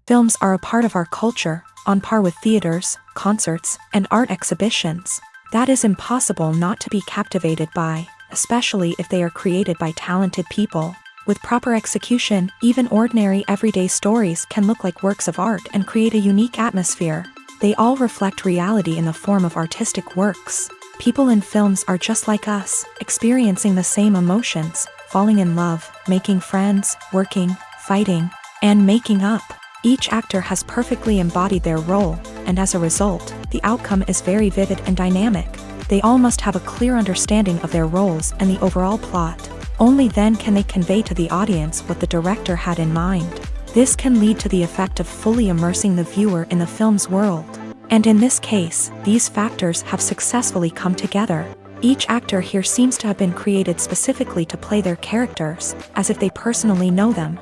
Films are a part of our culture, on par with theaters, concerts, and art exhibitions. That is impossible not to be captivated by, especially if they are created by talented people. With proper execution, even ordinary everyday stories can look like works of art and create a unique atmosphere. They all reflect reality in the form of artistic works. People in films are just like us, experiencing the same emotions, falling in love, making friends, working, fighting, and making up. Each actor has perfectly embodied their role, and as a result, the outcome is very vivid and dynamic. They all must have a clear understanding of their roles and the overall plot. Only then can they convey to the audience what the director had in mind. This can lead to the effect of fully immersing the viewer in the film's world. And in this case, these factors have successfully come together. Each actor here seems to have been created specifically to play their characters, as if they personally know them.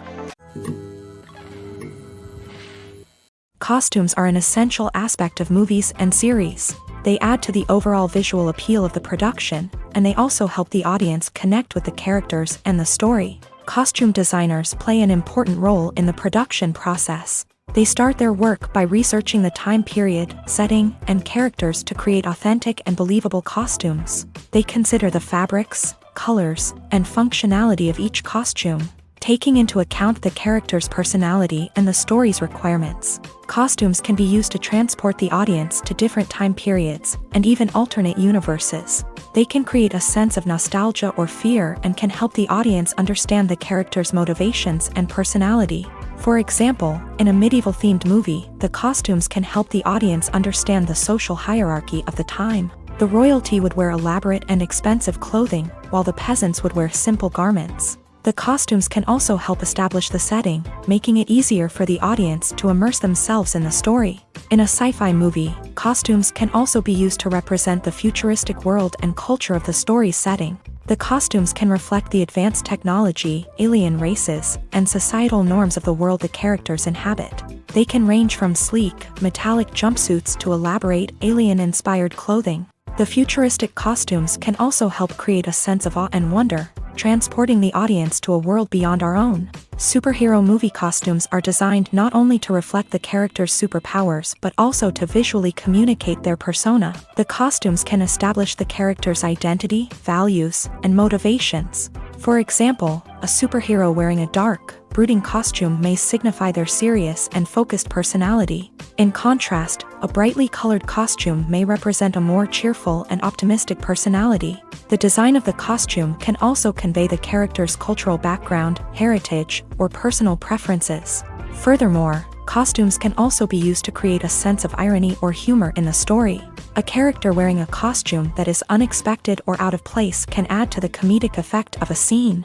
Costumes are an essential aspect of movies and series. They add to the overall visual appeal of the production, and they also help the audience connect with the characters and the story. Costume designers play an important role in the production process. They start their work by researching the time period, setting, and characters to create authentic and believable costumes. They consider the fabrics, colors, and functionality of each costume, taking into account the character's personality and the story's requirements. Costumes can be used to transport the audience to different time periods, and even alternate universes. They can create a sense of nostalgia or fear and can help the audience understand the character's motivations and personality. For example, in a medieval-themed movie, the costumes can help the audience understand the social hierarchy of the time. The royalty would wear elaborate and expensive clothing, while the peasants would wear simple garments. The costumes can also help establish the setting, making it easier for the audience to immerse themselves in the story. In a sci-fi movie, costumes can also be used to represent the futuristic world and culture of the story's setting. The costumes can reflect the advanced technology, alien races, and societal norms of the world the characters inhabit. They can range from sleek, metallic jumpsuits to elaborate, alien-inspired clothing. The futuristic costumes can also help create a sense of awe and wonder, transporting the audience to a world beyond our own. Superhero movie costumes are designed not only to reflect the character's superpowers but also to visually communicate their persona. The costumes can establish the character's identity, values, and motivations. For example, a superhero wearing a dark, brooding costume may signify their serious and focused personality. In contrast, a brightly colored costume may represent a more cheerful and optimistic personality. The design of the costume can also convey the character's cultural background, heritage, or personal preferences. Furthermore, costumes can also be used to create a sense of irony or humor in the story. A character wearing a costume that is unexpected or out of place can add to the comedic effect of a scene.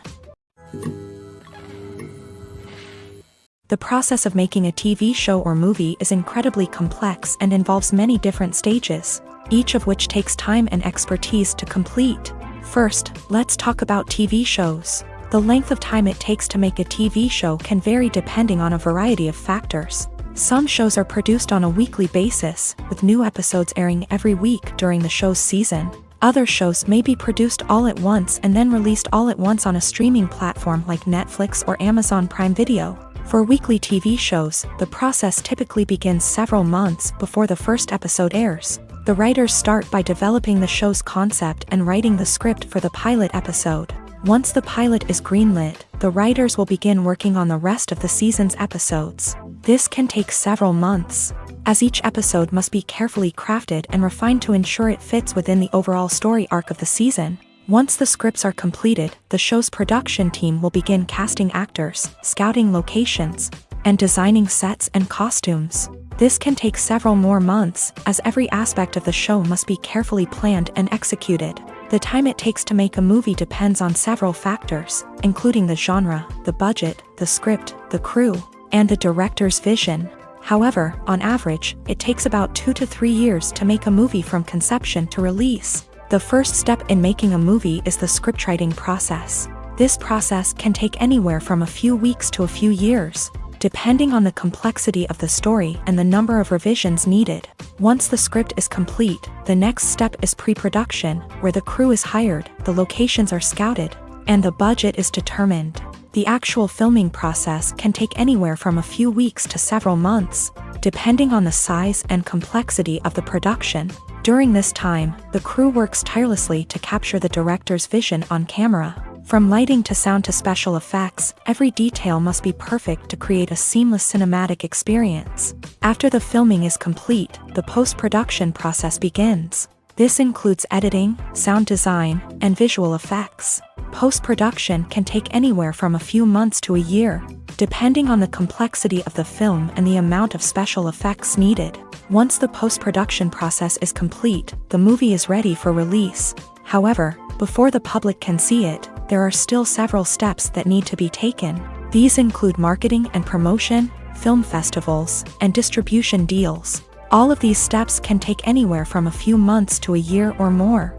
The process of making a TV show or movie is incredibly complex and involves many different stages, each of which takes time and expertise to complete. First, let's talk about TV shows. The length of time it takes to make a TV show can vary depending on a variety of factors. Some shows are produced on a weekly basis, with new episodes airing every week during the show's season. Other shows may be produced all at once and then released all at once on a streaming platform like Netflix or Amazon Prime Video. For weekly TV shows, the process typically begins several months before the first episode airs. The writers start by developing the show's concept and writing the script for the pilot episode. Once the pilot is greenlit, the writers will begin working on the rest of the season's episodes. This can take several months, as each episode must be carefully crafted and refined to ensure it fits within the overall story arc of the season. Once the scripts are completed, the show's production team will begin casting actors, scouting locations, and designing sets and costumes. This can take several more months, as every aspect of the show must be carefully planned and executed. The time it takes to make a movie depends on several factors, including the genre, the budget, the script, the crew, and the director's vision. However, on average, it takes about 2 to 3 years to make a movie from conception to release. The first step in making a movie is the scriptwriting process. This process can take anywhere from a few weeks to a few years, depending on the complexity of the story and the number of revisions needed. Once the script is complete, the next step is pre-production, where the crew is hired, the locations are scouted, and the budget is determined. The actual filming process can take anywhere from a few weeks to several months, depending on the size and complexity of the production. During this time, the crew works tirelessly to capture the director's vision on camera. From lighting to sound to special effects, every detail must be perfect to create a seamless cinematic experience. After the filming is complete, the post-production process begins. This includes editing, sound design, and visual effects. Post-production can take anywhere from a few months to a year, depending on the complexity of the film and the amount of special effects needed. Once the post-production process is complete, the movie is ready for release. However, before the public can see it, there are still several steps that need to be taken. These include marketing and promotion, film festivals, and distribution deals. All of these steps can take anywhere from a few months to a year or more.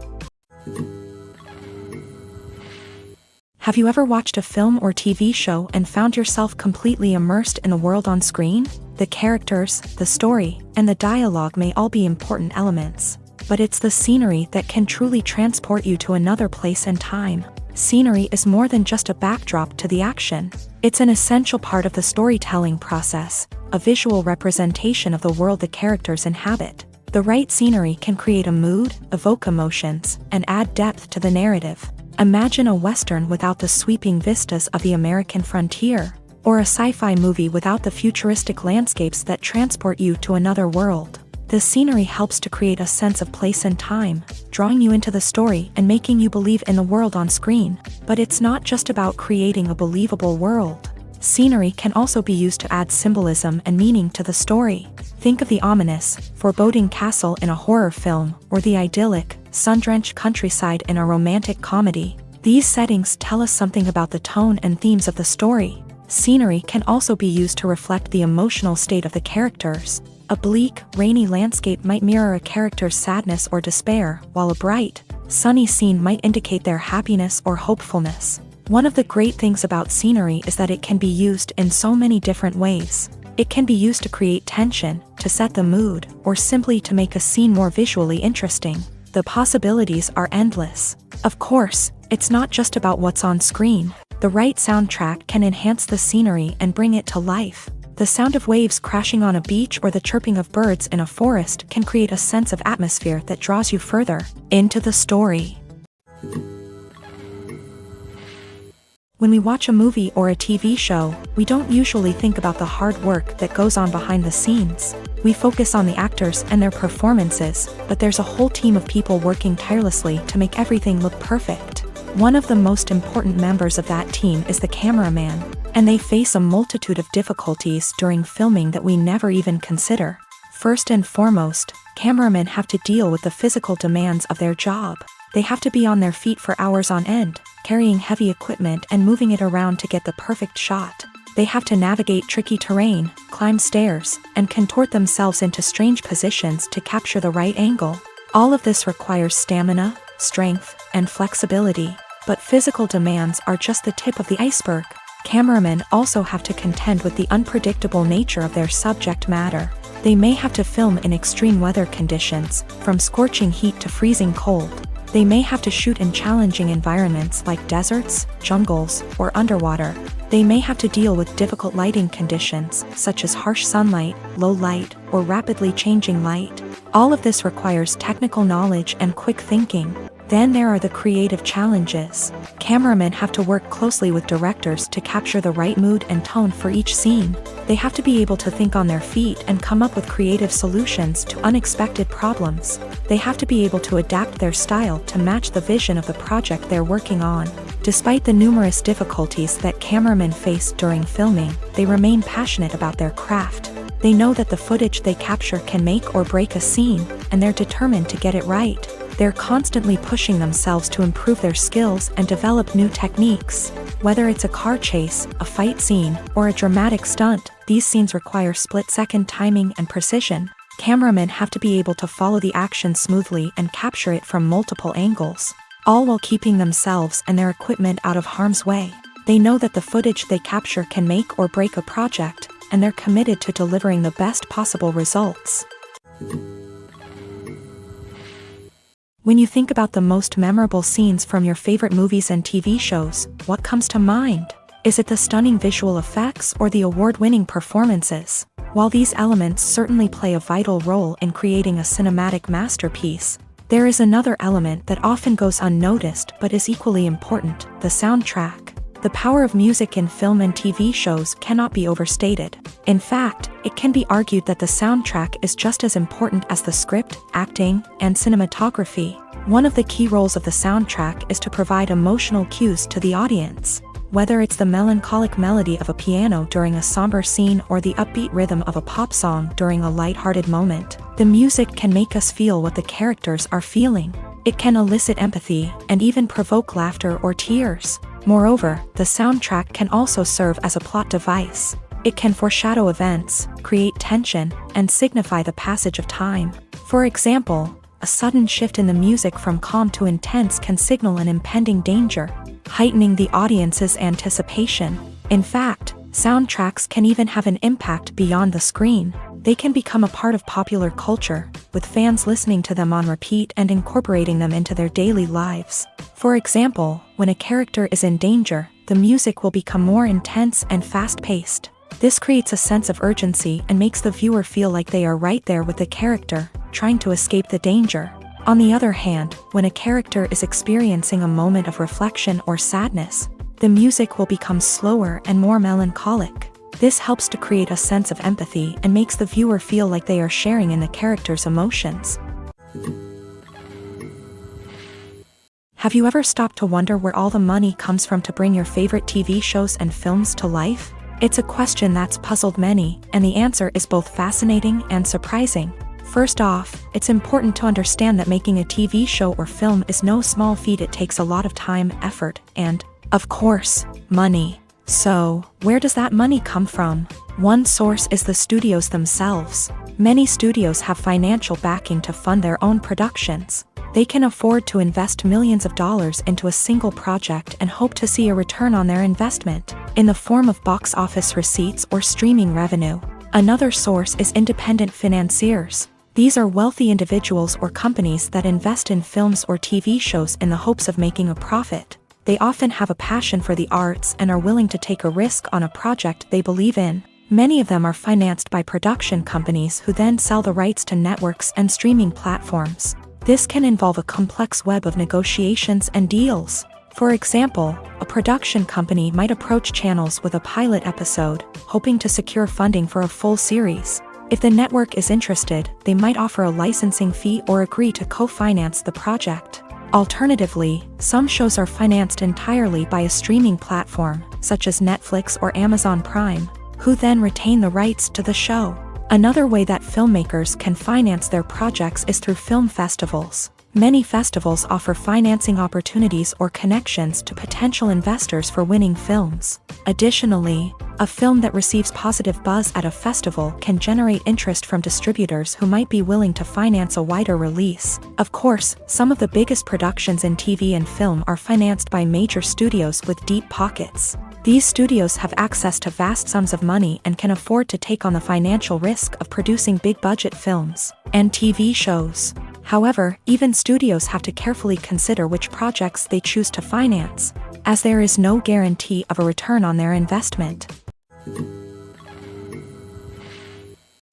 Have you ever watched a film or TV show and found yourself completely immersed in the world on screen? The characters, the story, and the dialogue may all be important elements, but it's the scenery that can truly transport you to another place and time. Scenery is more than just a backdrop to the action. It's an essential part of the storytelling process, a visual representation of the world the characters inhabit. The right scenery can create a mood, evoke emotions, and add depth to the narrative. Imagine a Western without the sweeping vistas of the American frontier, or a sci-fi movie without the futuristic landscapes that transport you to another world. The scenery helps to create a sense of place and time, drawing you into the story and making you believe in the world on screen. But it's not just about creating a believable world. Scenery can also be used to add symbolism and meaning to the story. Think of the ominous, foreboding castle in a horror film, or the idyllic, sun-drenched countryside in a romantic comedy. These settings tell us something about the tone and themes of the story. Scenery can also be used to reflect the emotional state of the characters. A bleak, rainy landscape might mirror a character's sadness or despair, while a bright, sunny scene might indicate their happiness or hopefulness. One of the great things about scenery is that it can be used in so many different ways. It can be used to create tension, to set the mood, or simply to make a scene more visually interesting. The possibilities are endless. Of course, it's not just about what's on screen. The right soundtrack can enhance the scenery and bring it to life. The sound of waves crashing on a beach or the chirping of birds in a forest can create a sense of atmosphere that draws you further into the story. When we watch a movie or a TV show, we don't usually think about the hard work that goes on behind the scenes. We focus on the actors and their performances, but there's a whole team of people working tirelessly to make everything look perfect. One of the most important members of that team is the cameraman, and they face a multitude of difficulties during filming that we never even consider. First and foremost, cameramen have to deal with the physical demands of their job. They have to be on their feet for hours on end, carrying heavy equipment and moving it around to get the perfect shot. They have to navigate tricky terrain, climb stairs, and contort themselves into strange positions to capture the right angle. All of this requires stamina, strength, and flexibility. But physical demands are just the tip of the iceberg. Cameramen also have to contend with the unpredictable nature of their subject matter. They may have to film in extreme weather conditions, from scorching heat to freezing cold. They may have to shoot in challenging environments like deserts, jungles, or underwater. They may have to deal with difficult lighting conditions, such as harsh sunlight, low light, or rapidly changing light. All of this requires technical knowledge and quick thinking. Then there are the creative challenges. Cameramen have to work closely with directors to capture the right mood and tone for each scene. They have to be able to think on their feet and come up with creative solutions to unexpected problems. They have to be able to adapt their style to match the vision of the project they're working on. Despite the numerous difficulties that cameramen face during filming, they remain passionate about their craft. They know that the footage they capture can make or break a scene, and they're determined to get it right. They're constantly pushing themselves to improve their skills and develop new techniques. Whether it's a car chase, a fight scene, or a dramatic stunt, these scenes require split-second timing and precision. Cameramen have to be able to follow the action smoothly and capture it from multiple angles, all while keeping themselves and their equipment out of harm's way. They know that the footage they capture can make or break a project, and they're committed to delivering the best possible results. When you think about the most memorable scenes from your favorite movies and TV shows, what comes to mind? Is it the stunning visual effects or the award-winning performances? While these elements certainly play a vital role in creating a cinematic masterpiece, there is another element that often goes unnoticed but is equally important: the soundtrack. The power of music in film and TV shows cannot be overstated. In fact, it can be argued that the soundtrack is just as important as the script, acting, and cinematography. One of the key roles of the soundtrack is to provide emotional cues to the audience. Whether it's the melancholic melody of a piano during a somber scene or the upbeat rhythm of a pop song during a lighthearted moment, the music can make us feel what the characters are feeling. It can elicit empathy and even provoke laughter or tears. Moreover, the soundtrack can also serve as a plot device. It can foreshadow events, create tension, and signify the passage of time. For example, a sudden shift in the music from calm to intense can signal an impending danger, heightening the audience's anticipation. In fact, soundtracks can even have an impact beyond the screen. They can become a part of popular culture, with fans listening to them on repeat and incorporating them into their daily lives. For example, when a character is in danger, the music will become more intense and fast-paced. This creates a sense of urgency and makes the viewer feel like they are right there with the character, trying to escape the danger. On the other hand, when a character is experiencing a moment of reflection or sadness, the music will become slower and more melancholic. This helps to create a sense of empathy and makes the viewer feel like they are sharing in the character's emotions. Have you ever stopped to wonder where all the money comes from to bring your favorite TV shows and films to life? It's a question that's puzzled many, and the answer is both fascinating and surprising. First off, it's important to understand that making a TV show or film is no small feat. It takes a lot of time, effort, and, of course, money. So, where does that money come from? One source is the studios themselves. Many studios have financial backing to fund their own productions. They can afford to invest millions of dollars into a single project and hope to see a return on their investment, in the form of box office receipts or streaming revenue. Another source is independent financiers. These are wealthy individuals or companies that invest in films or TV shows in the hopes of making a profit. They often have a passion for the arts and are willing to take a risk on a project they believe in. Many of them are financed by production companies who then sell the rights to networks and streaming platforms. This can involve a complex web of negotiations and deals. For example, a production company might approach channels with a pilot episode, hoping to secure funding for a full series. If the network is interested, they might offer a licensing fee or agree to co-finance the project. Alternatively, some shows are financed entirely by a streaming platform, such as Netflix or Amazon Prime, who then retain the rights to the show. Another way that filmmakers can finance their projects is through film festivals. Many festivals offer financing opportunities or connections to potential investors for winning films. Additionally, a film that receives positive buzz at a festival can generate interest from distributors who might be willing to finance a wider release. Of course, some of the biggest productions in TV and film are financed by major studios with deep pockets. These studios have access to vast sums of money and can afford to take on the financial risk of producing big-budget films and TV shows. However, even studios have to carefully consider which projects they choose to finance, as there is no guarantee of a return on their investment.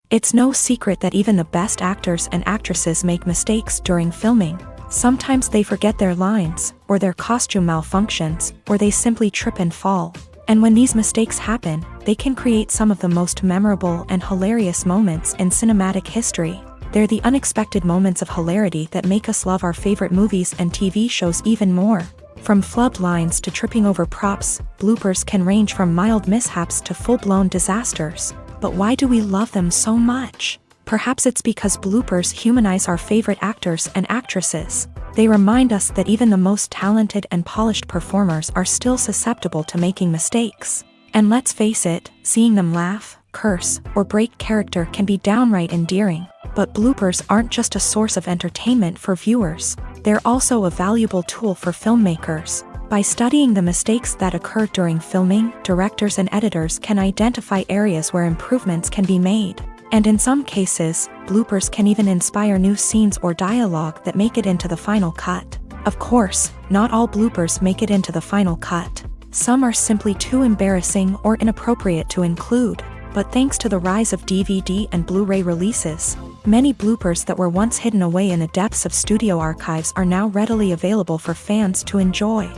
It's no secret that even the best actors and actresses make mistakes during filming. Sometimes they forget their lines, or their costume malfunctions, or they simply trip and fall. And when these mistakes happen, they can create some of the most memorable and hilarious moments in cinematic history. They're the unexpected moments of hilarity that make us love our favorite movies and TV shows even more. From flubbed lines to tripping over props, bloopers can range from mild mishaps to full-blown disasters. But why do we love them so much? Perhaps it's because bloopers humanize our favorite actors and actresses. They remind us that even the most talented and polished performers are still susceptible to making mistakes. And let's face it, seeing them laugh, curse, or break character can be downright endearing. But bloopers aren't just a source of entertainment for viewers. They're also a valuable tool for filmmakers. By studying the mistakes that occur during filming, directors and editors can identify areas where improvements can be made. And in some cases, bloopers can even inspire new scenes or dialogue that make it into the final cut. Of course, not all bloopers make it into the final cut. Some are simply too embarrassing or inappropriate to include. But thanks to the rise of DVD and Blu-ray releases, many bloopers that were once hidden away in the depths of studio archives are now readily available for fans to enjoy.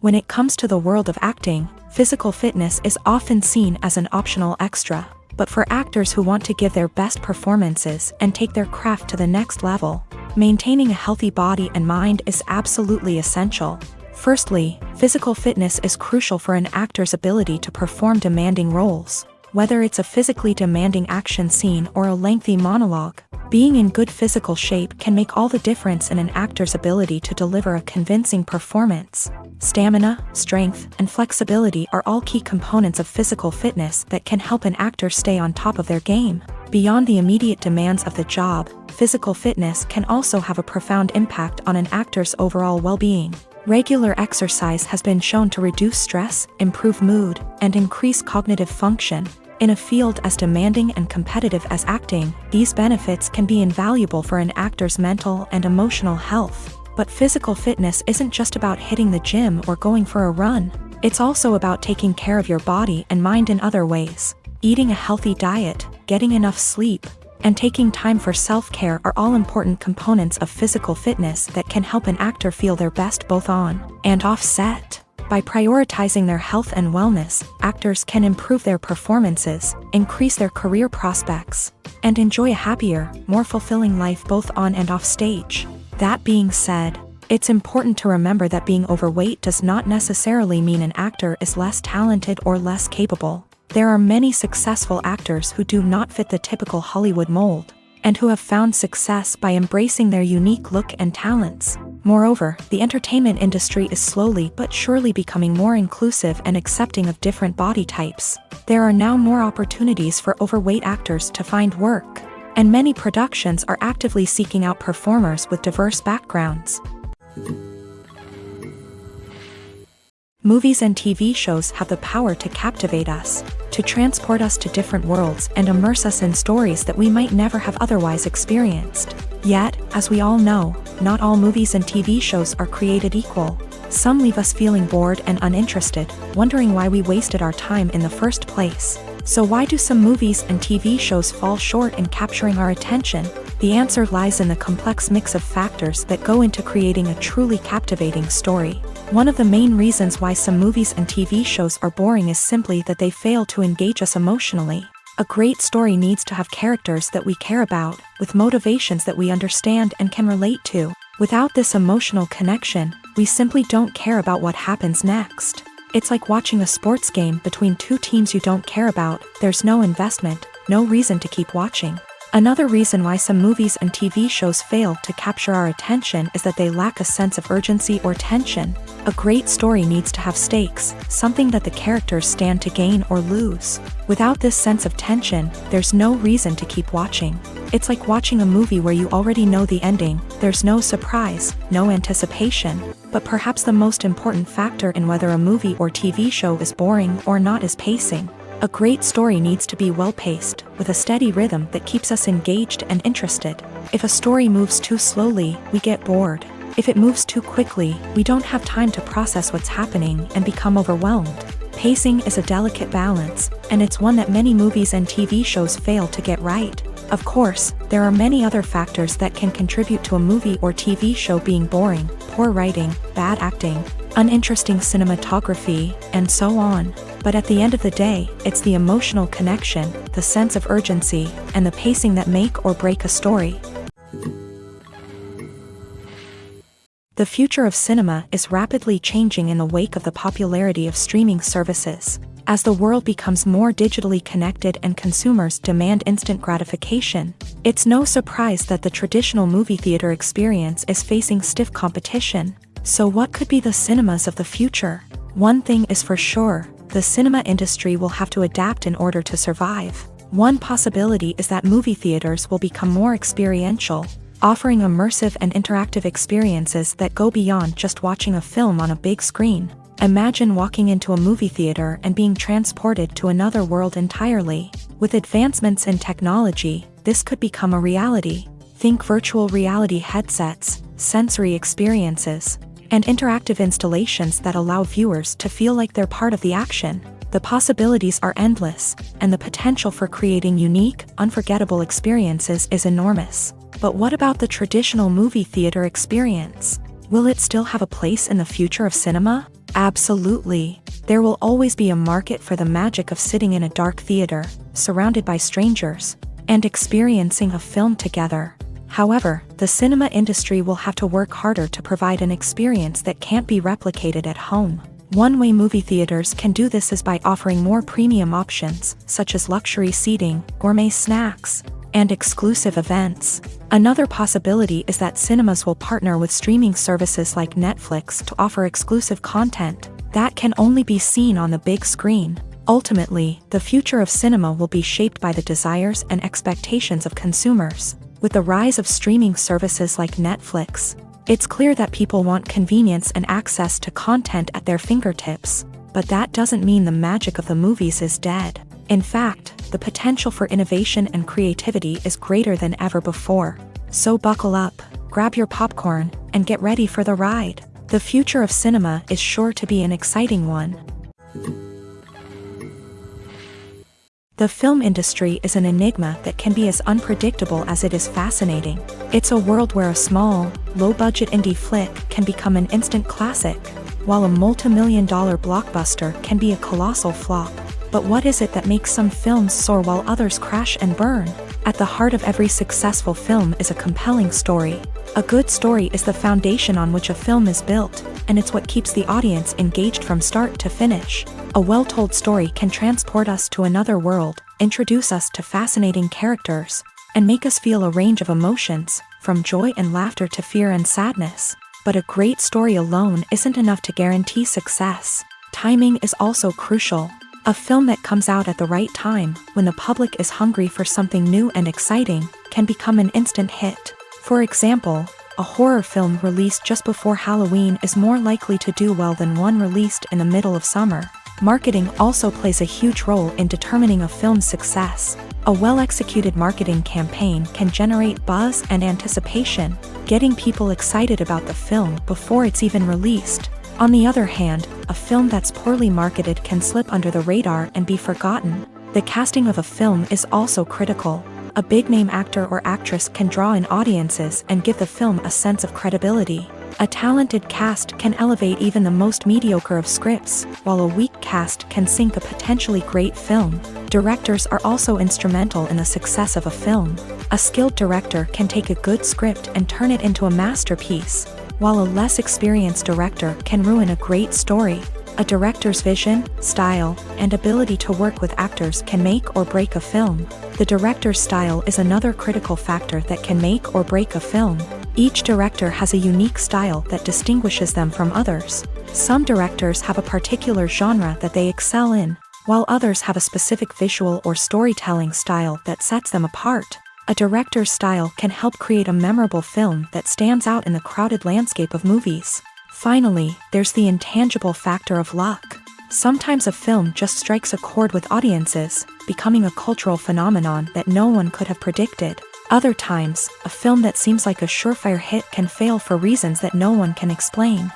When it comes to the world of acting, physical fitness is often seen as an optional extra. But for actors who want to give their best performances and take their craft to the next level, maintaining a healthy body and mind is absolutely essential. Firstly, physical fitness is crucial for an actor's ability to perform demanding roles. Whether it's a physically demanding action scene or a lengthy monologue, being in good physical shape can make all the difference in an actor's ability to deliver a convincing performance. Stamina, strength, and flexibility are all key components of physical fitness that can help an actor stay on top of their game. Beyond the immediate demands of the job, physical fitness can also have a profound impact on an actor's overall well-being. Regular exercise has been shown to reduce stress, improve mood, and increase cognitive function. In a field as demanding and competitive as acting, these benefits can be invaluable for an actor's mental and emotional health. But physical fitness isn't just about hitting the gym or going for a run. It's also about taking care of your body and mind in other ways. Eating a healthy diet, getting enough sleep, and taking time for self-care are all important components of physical fitness that can help an actor feel their best both on and off set. By prioritizing their health and wellness, actors can improve their performances, increase their career prospects, and enjoy a happier, more fulfilling life both on and off stage. That being said, it's important to remember that being overweight does not necessarily mean an actor is less talented or less capable. There are many successful actors who do not fit the typical Hollywood mold, and who have found success by embracing their unique look and talents. Moreover, the entertainment industry is slowly but surely becoming more inclusive and accepting of different body types. There are now more opportunities for overweight actors to find work, and many productions are actively seeking out performers with diverse backgrounds. Movies and TV shows have the power to captivate us, to transport us to different worlds and immerse us in stories that we might never have otherwise experienced. Yet, as we all know, not all movies and TV shows are created equal. Some leave us feeling bored and uninterested, wondering why we wasted our time in the first place. So why do some movies and TV shows fall short in capturing our attention? The answer lies in the complex mix of factors that go into creating a truly captivating story. One of the main reasons why some movies and TV shows are boring is simply that they fail to engage us emotionally. A great story needs to have characters that we care about, with motivations that we understand and can relate to. Without this emotional connection, we simply don't care about what happens next. It's like watching a sports game between two teams you don't care about. There's no investment, no reason to keep watching. Another reason why some movies and TV shows fail to capture our attention is that they lack a sense of urgency or tension. A great story needs to have stakes, something that the characters stand to gain or lose. Without this sense of tension, there's no reason to keep watching. It's like watching a movie where you already know the ending. There's no surprise, no anticipation. But perhaps the most important factor in whether a movie or TV show is boring or not is pacing. A great story needs to be well-paced, with a steady rhythm that keeps us engaged and interested. If a story moves too slowly, we get bored. If it moves too quickly, we don't have time to process what's happening and become overwhelmed. Pacing is a delicate balance, and it's one that many movies and TV shows fail to get right. Of course, there are many other factors that can contribute to a movie or TV show being boring: poor writing, bad acting, uninteresting cinematography, and so on. But at the end of the day, it's the emotional connection, the sense of urgency, and the pacing that make or break a story. The future of cinema is rapidly changing in the wake of the popularity of streaming services. As the world becomes more digitally connected and consumers demand instant gratification, it's no surprise that the traditional movie theater experience is facing stiff competition. So what could be the cinemas of the future? One thing is for sure: the cinema industry will have to adapt in order to survive. One possibility is that movie theaters will become more experiential, offering immersive and interactive experiences that go beyond just watching a film on a big screen. Imagine walking into a movie theater and being transported to another world entirely. With advancements in technology, this could become a reality. Think virtual reality headsets, sensory experiences, and interactive installations that allow viewers to feel like they're part of the action. The possibilities are endless, and the potential for creating unique, unforgettable experiences is enormous. But what about the traditional movie theater experience? Will it still have a place in the future of cinema? Absolutely. There will always be a market for the magic of sitting in a dark theater, surrounded by strangers, and experiencing a film together. However, the cinema industry will have to work harder to provide an experience that can't be replicated at home. One way movie theaters can do this is by offering more premium options, such as luxury seating, gourmet snacks, and exclusive events. Another possibility is that cinemas will partner with streaming services like Netflix to offer exclusive content that can only be seen on the big screen. Ultimately, the future of cinema will be shaped by the desires and expectations of consumers. With the rise of streaming services like Netflix, it's clear that people want convenience and access to content at their fingertips. But that doesn't mean the magic of the movies is dead. In fact, the potential for innovation and creativity is greater than ever before. So buckle up, grab your popcorn, and get ready for the ride. The future of cinema is sure to be an exciting one. The film industry is an enigma that can be as unpredictable as it is fascinating. It's a world where a small, low-budget indie flick can become an instant classic, while a multi-million-dollar blockbuster can be a colossal flop. But what is it that makes some films soar while others crash and burn? At the heart of every successful film is a compelling story. A good story is the foundation on which a film is built, and it's what keeps the audience engaged from start to finish. A well-told story can transport us to another world, introduce us to fascinating characters, and make us feel a range of emotions, from joy and laughter to fear and sadness. But a great story alone isn't enough to guarantee success. Timing is also crucial. A film that comes out at the right time, when the public is hungry for something new and exciting, can become an instant hit. For example, a horror film released just before Halloween is more likely to do well than one released in the middle of summer. Marketing also plays a huge role in determining a film's success. A well-executed marketing campaign can generate buzz and anticipation, getting people excited about the film before it's even released. On the other hand, a film that's poorly marketed can slip under the radar and be forgotten. The casting of a film is also critical. A big-name actor or actress can draw in audiences and give the film a sense of credibility. A talented cast can elevate even the most mediocre of scripts, while a weak cast can sink a potentially great film. Directors are also instrumental in the success of a film. A skilled director can take a good script and turn it into a masterpiece, while a less experienced director can ruin a great story. A director's vision, style, and ability to work with actors can make or break a film. The director's style is another critical factor that can make or break a film. Each director has a unique style that distinguishes them from others. Some directors have a particular genre that they excel in, while others have a specific visual or storytelling style that sets them apart. A director's style can help create a memorable film that stands out in the crowded landscape of movies. Finally, there's the intangible factor of luck. Sometimes a film just strikes a chord with audiences, becoming a cultural phenomenon that no one could have predicted. Other times, a film that seems like a surefire hit can fail for reasons that no one can explain.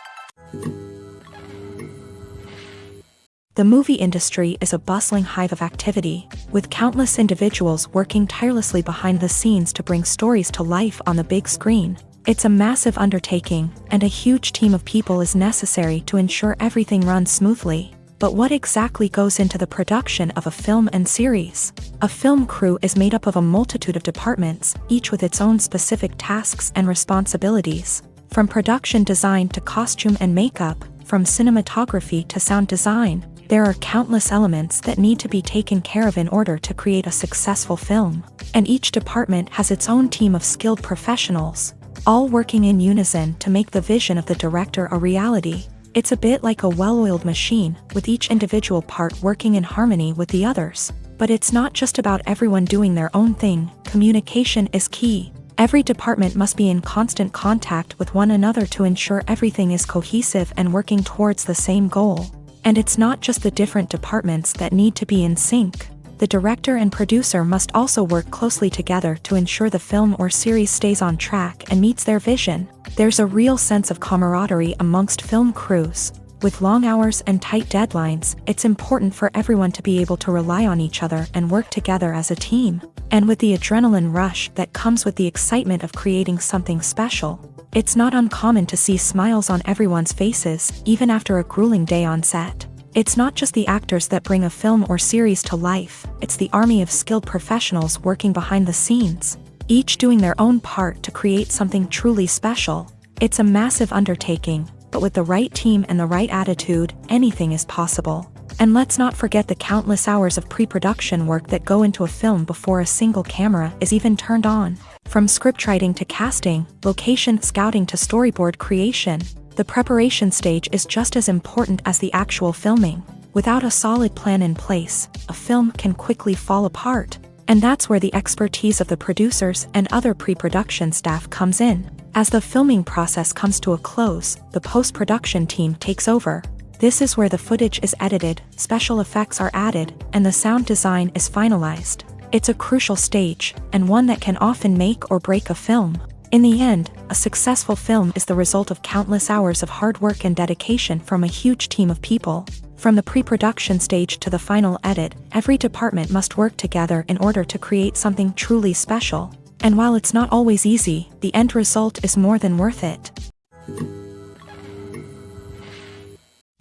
The movie industry is a bustling hive of activity, with countless individuals working tirelessly behind the scenes to bring stories to life on the big screen. It's a massive undertaking, and a huge team of people is necessary to ensure everything runs smoothly. But what exactly goes into the production of a film and series? A film crew is made up of a multitude of departments, each with its own specific tasks and responsibilities. From production design to costume and makeup, from cinematography to sound design, there are countless elements that need to be taken care of in order to create a successful film. And each department has its own team of skilled professionals, all working in unison to make the vision of the director a reality. It's a bit like a well-oiled machine, with each individual part working in harmony with the others. But it's not just about everyone doing their own thing. Communication is key. Every department must be in constant contact with one another to ensure everything is cohesive and working towards the same goal. And it's not just the different departments that need to be in sync. The director and producer must also work closely together to ensure the film or series stays on track and meets their vision. There's a real sense of camaraderie amongst film crews. With long hours and tight deadlines, it's important for everyone to be able to rely on each other and work together as a team. And with the adrenaline rush that comes with the excitement of creating something special, it's not uncommon to see smiles on everyone's faces, even after a grueling day on set. It's not just the actors that bring a film or series to life, it's the army of skilled professionals working behind the scenes, each doing their own part to create something truly special. It's a massive undertaking, but with the right team and the right attitude, anything is possible. And let's not forget the countless hours of pre-production work that go into a film before a single camera is even turned on. From scriptwriting to casting, location scouting to storyboard creation, the preparation stage is just as important as the actual filming. Without a solid plan in place, a film can quickly fall apart. And that's where the expertise of the producers and other pre-production staff comes in. As the filming process comes to a close, the post-production team takes over. This is where the footage is edited, special effects are added, and the sound design is finalized. It's a crucial stage, and one that can often make or break a film. In the end, a successful film is the result of countless hours of hard work and dedication from a huge team of people. From the pre-production stage to the final edit, every department must work together in order to create something truly special. And while it's not always easy, the end result is more than worth it.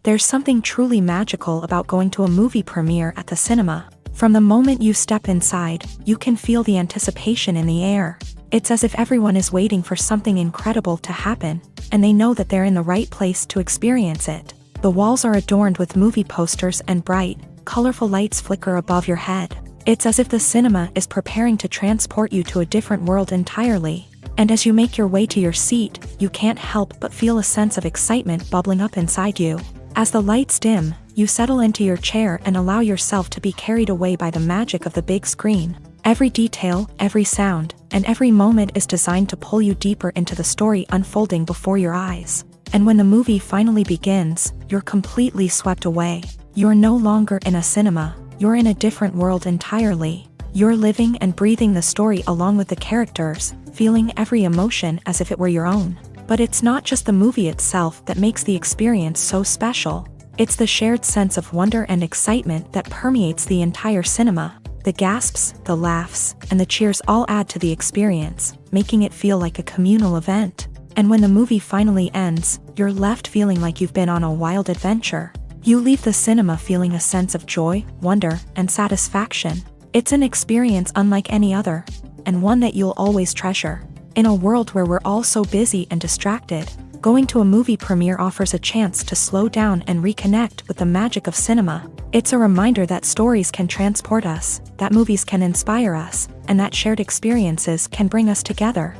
There's something truly magical about going to a movie premiere at the cinema. From the moment you step inside, you can feel the anticipation in the air. It's as if everyone is waiting for something incredible to happen, and they know that they're in the right place to experience it. The walls are adorned with movie posters and bright, colorful lights flicker above your head. It's as if the cinema is preparing to transport you to a different world entirely. And as you make your way to your seat, you can't help but feel a sense of excitement bubbling up inside you. As the lights dim, you settle into your chair and allow yourself to be carried away by the magic of the big screen. Every detail, every sound, and every moment is designed to pull you deeper into the story unfolding before your eyes. And when the movie finally begins, you're completely swept away. You're no longer in a cinema, you're in a different world entirely. You're living and breathing the story along with the characters, feeling every emotion as if it were your own. But it's not just the movie itself that makes the experience so special. It's the shared sense of wonder and excitement that permeates the entire cinema. The gasps, the laughs, and the cheers all add to the experience, making it feel like a communal event. And when the movie finally ends, you're left feeling like you've been on a wild adventure. You leave the cinema feeling a sense of joy, wonder, and satisfaction. It's an experience unlike any other, and one that you'll always treasure. In a world where we're all so busy and distracted, going to a movie premiere offers a chance to slow down and reconnect with the magic of cinema. It's a reminder that stories can transport us, that movies can inspire us, and that shared experiences can bring us together.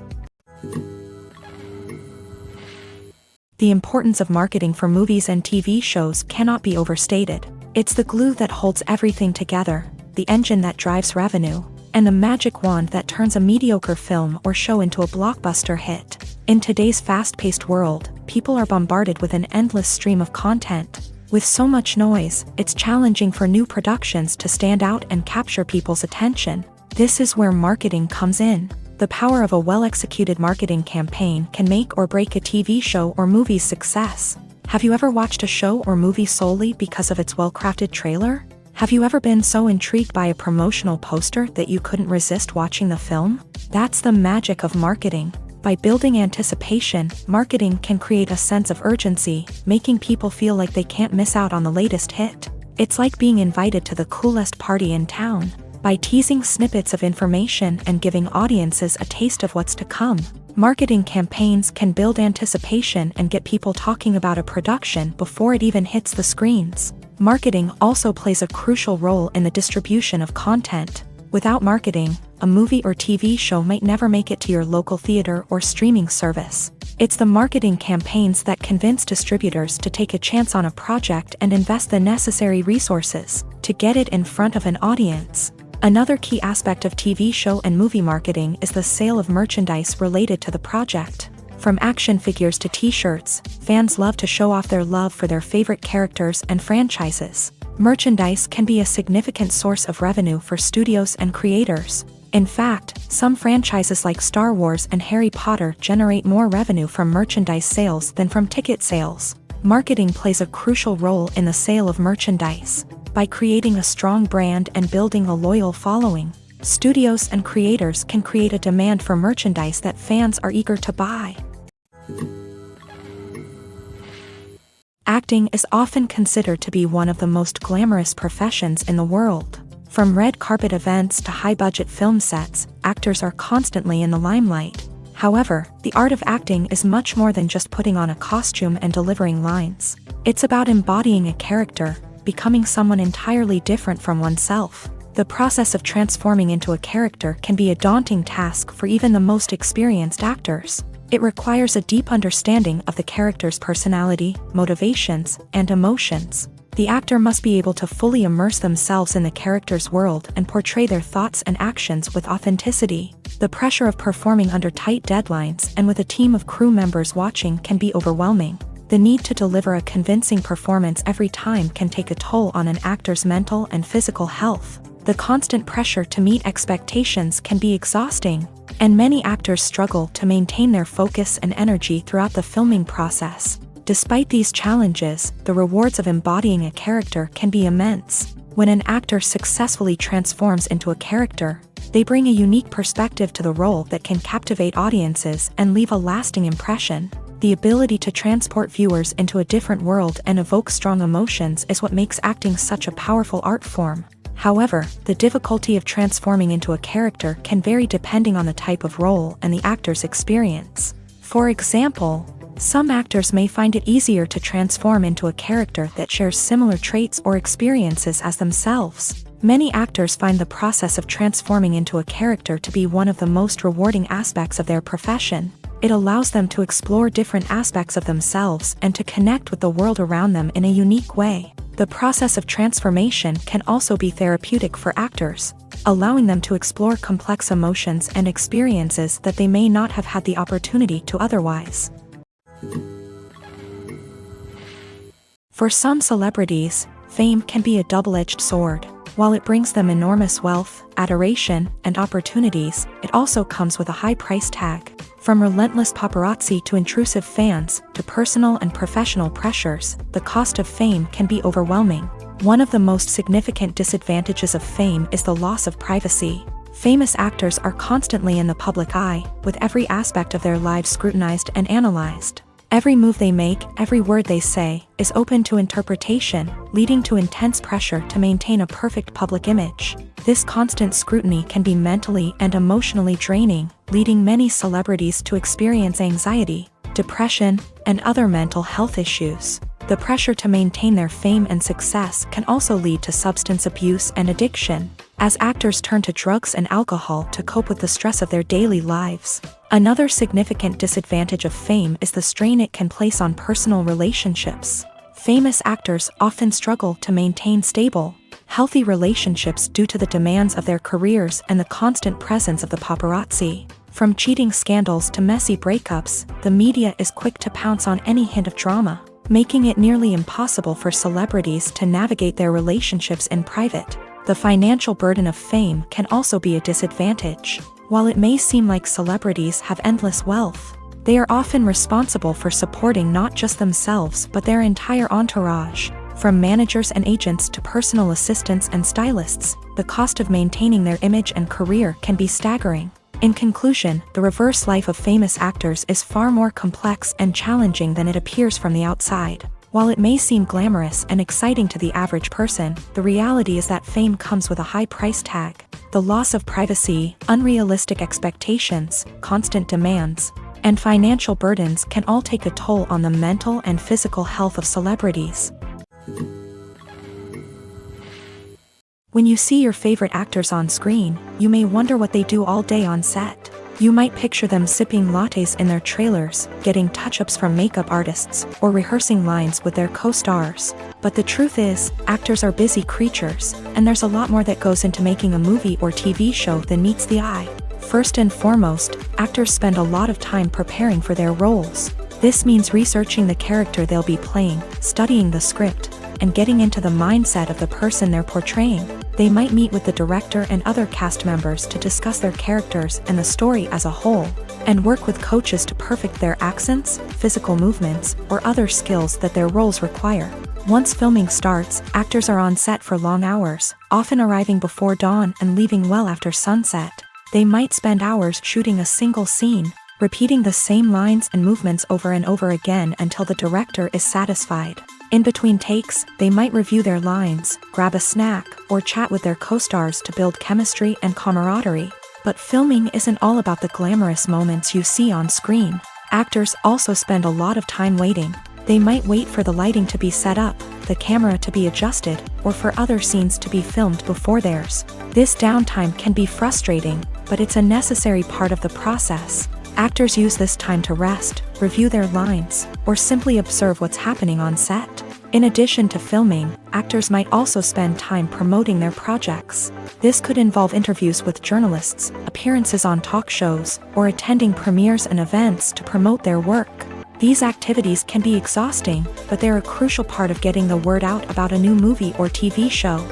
The importance of marketing for movies and TV shows cannot be overstated. It's the glue that holds everything together, the engine that drives revenue, and the magic wand that turns a mediocre film or show into a blockbuster hit. In today's fast-paced world, people are bombarded with an endless stream of content. With so much noise, it's challenging for new productions to stand out and capture people's attention. This is where marketing comes in. The power of a well-executed marketing campaign can make or break a TV show or movie's success. Have you ever watched a show or movie solely because of its well-crafted trailer? Have you ever been so intrigued by a promotional poster that you couldn't resist watching the film? That's the magic of marketing. By building anticipation, marketing can create a sense of urgency, making people feel like they can't miss out on the latest hit. It's like being invited to the coolest party in town. By teasing snippets of information and giving audiences a taste of what's to come, marketing campaigns can build anticipation and get people talking about a production before it even hits the screens. Marketing also plays a crucial role in the distribution of content. Without marketing, a movie or TV show might never make it to your local theater or streaming service. It's the marketing campaigns that convince distributors to take a chance on a project and invest the necessary resources to get it in front of an audience. Another key aspect of TV show and movie marketing is the sale of merchandise related to the project. From action figures to t-shirts, fans love to show off their love for their favorite characters and franchises. Merchandise can be a significant source of revenue for studios and creators. In fact, some franchises like Star Wars and Harry Potter generate more revenue from merchandise sales than from ticket sales. Marketing plays a crucial role in the sale of merchandise. By creating a strong brand and building a loyal following, studios and creators can create a demand for merchandise that fans are eager to buy. Acting is often considered to be one of the most glamorous professions in the world. From red carpet events to high-budget film sets, actors are constantly in the limelight. However, the art of acting is much more than just putting on a costume and delivering lines. It's about embodying a character, becoming someone entirely different from oneself. The process of transforming into a character can be a daunting task for even the most experienced actors. It requires a deep understanding of the character's personality, motivations, and emotions. The actor must be able to fully immerse themselves in the character's world and portray their thoughts and actions with authenticity. The pressure of performing under tight deadlines and with a team of crew members watching can be overwhelming. The need to deliver a convincing performance every time can take a toll on an actor's mental and physical health. The constant pressure to meet expectations can be exhausting, and many actors struggle to maintain their focus and energy throughout the filming process. Despite these challenges, the rewards of embodying a character can be immense. When an actor successfully transforms into a character, they bring a unique perspective to the role that can captivate audiences and leave a lasting impression. The ability to transport viewers into a different world and evoke strong emotions is what makes acting such a powerful art form. However, the difficulty of transforming into a character can vary depending on the type of role and the actor's experience. For example, some actors may find it easier to transform into a character that shares similar traits or experiences as themselves. Many actors find the process of transforming into a character to be one of the most rewarding aspects of their profession. It allows them to explore different aspects of themselves and to connect with the world around them in a unique way. The process of transformation can also be therapeutic for actors, allowing them to explore complex emotions and experiences that they may not have had the opportunity to otherwise. For some celebrities, fame can be a double-edged sword. While it brings them enormous wealth, adoration, and opportunities, it also comes with a high price tag. From relentless paparazzi to intrusive fans, to personal and professional pressures, the cost of fame can be overwhelming. One of the most significant disadvantages of fame is the loss of privacy. Famous actors are constantly in the public eye, with every aspect of their lives scrutinized and analyzed. Every move they make, every word they say, is open to interpretation, leading to intense pressure to maintain a perfect public image. This constant scrutiny can be mentally and emotionally draining, leading many celebrities to experience anxiety, depression, and other mental health issues. The pressure to maintain their fame and success can also lead to substance abuse and addiction, as actors turn to drugs and alcohol to cope with the stress of their daily lives. Another significant disadvantage of fame is the strain it can place on personal relationships. Famous actors often struggle to maintain stable, healthy relationships due to the demands of their careers and the constant presence of the paparazzi. From cheating scandals to messy breakups, the media is quick to pounce on any hint of drama, making it nearly impossible for celebrities to navigate their relationships in private. The financial burden of fame can also be a disadvantage. While it may seem like celebrities have endless wealth, they are often responsible for supporting not just themselves but their entire entourage. From managers and agents to personal assistants and stylists, the cost of maintaining their image and career can be staggering. In conclusion, the reverse life of famous actors is far more complex and challenging than it appears from the outside. While it may seem glamorous and exciting to the average person, the reality is that fame comes with a high price tag. The loss of privacy, unrealistic expectations, constant demands, and financial burdens can all take a toll on the mental and physical health of celebrities. When you see your favorite actors on screen, you may wonder what they do all day on set. You might picture them sipping lattes in their trailers, getting touch-ups from makeup artists, or rehearsing lines with their co-stars. But the truth is, actors are busy creatures, and there's a lot more that goes into making a movie or TV show than meets the eye. First and foremost, actors spend a lot of time preparing for their roles. This means researching the character they'll be playing, studying the script, and getting into the mindset of the person they're portraying. They might meet with the director and other cast members to discuss their characters and the story as a whole, and work with coaches to perfect their accents, physical movements, or other skills that their roles require. Once filming starts, actors are on set for long hours, often arriving before dawn and leaving well after sunset. They might spend hours shooting a single scene, repeating the same lines and movements over and over again until the director is satisfied. In between takes, they might review their lines, grab a snack, or chat with their co-stars to build chemistry and camaraderie. But filming isn't all about the glamorous moments you see on screen. Actors also spend a lot of time waiting. They might wait for the lighting to be set up, the camera to be adjusted, or for other scenes to be filmed before theirs. This downtime can be frustrating, but it's a necessary part of the process. Actors use this time to rest, review their lines, or simply observe what's happening on set. In addition to filming, actors might also spend time promoting their projects. This could involve interviews with journalists, appearances on talk shows, or attending premieres and events to promote their work. These activities can be exhausting, but they're a crucial part of getting the word out about a new movie or TV show.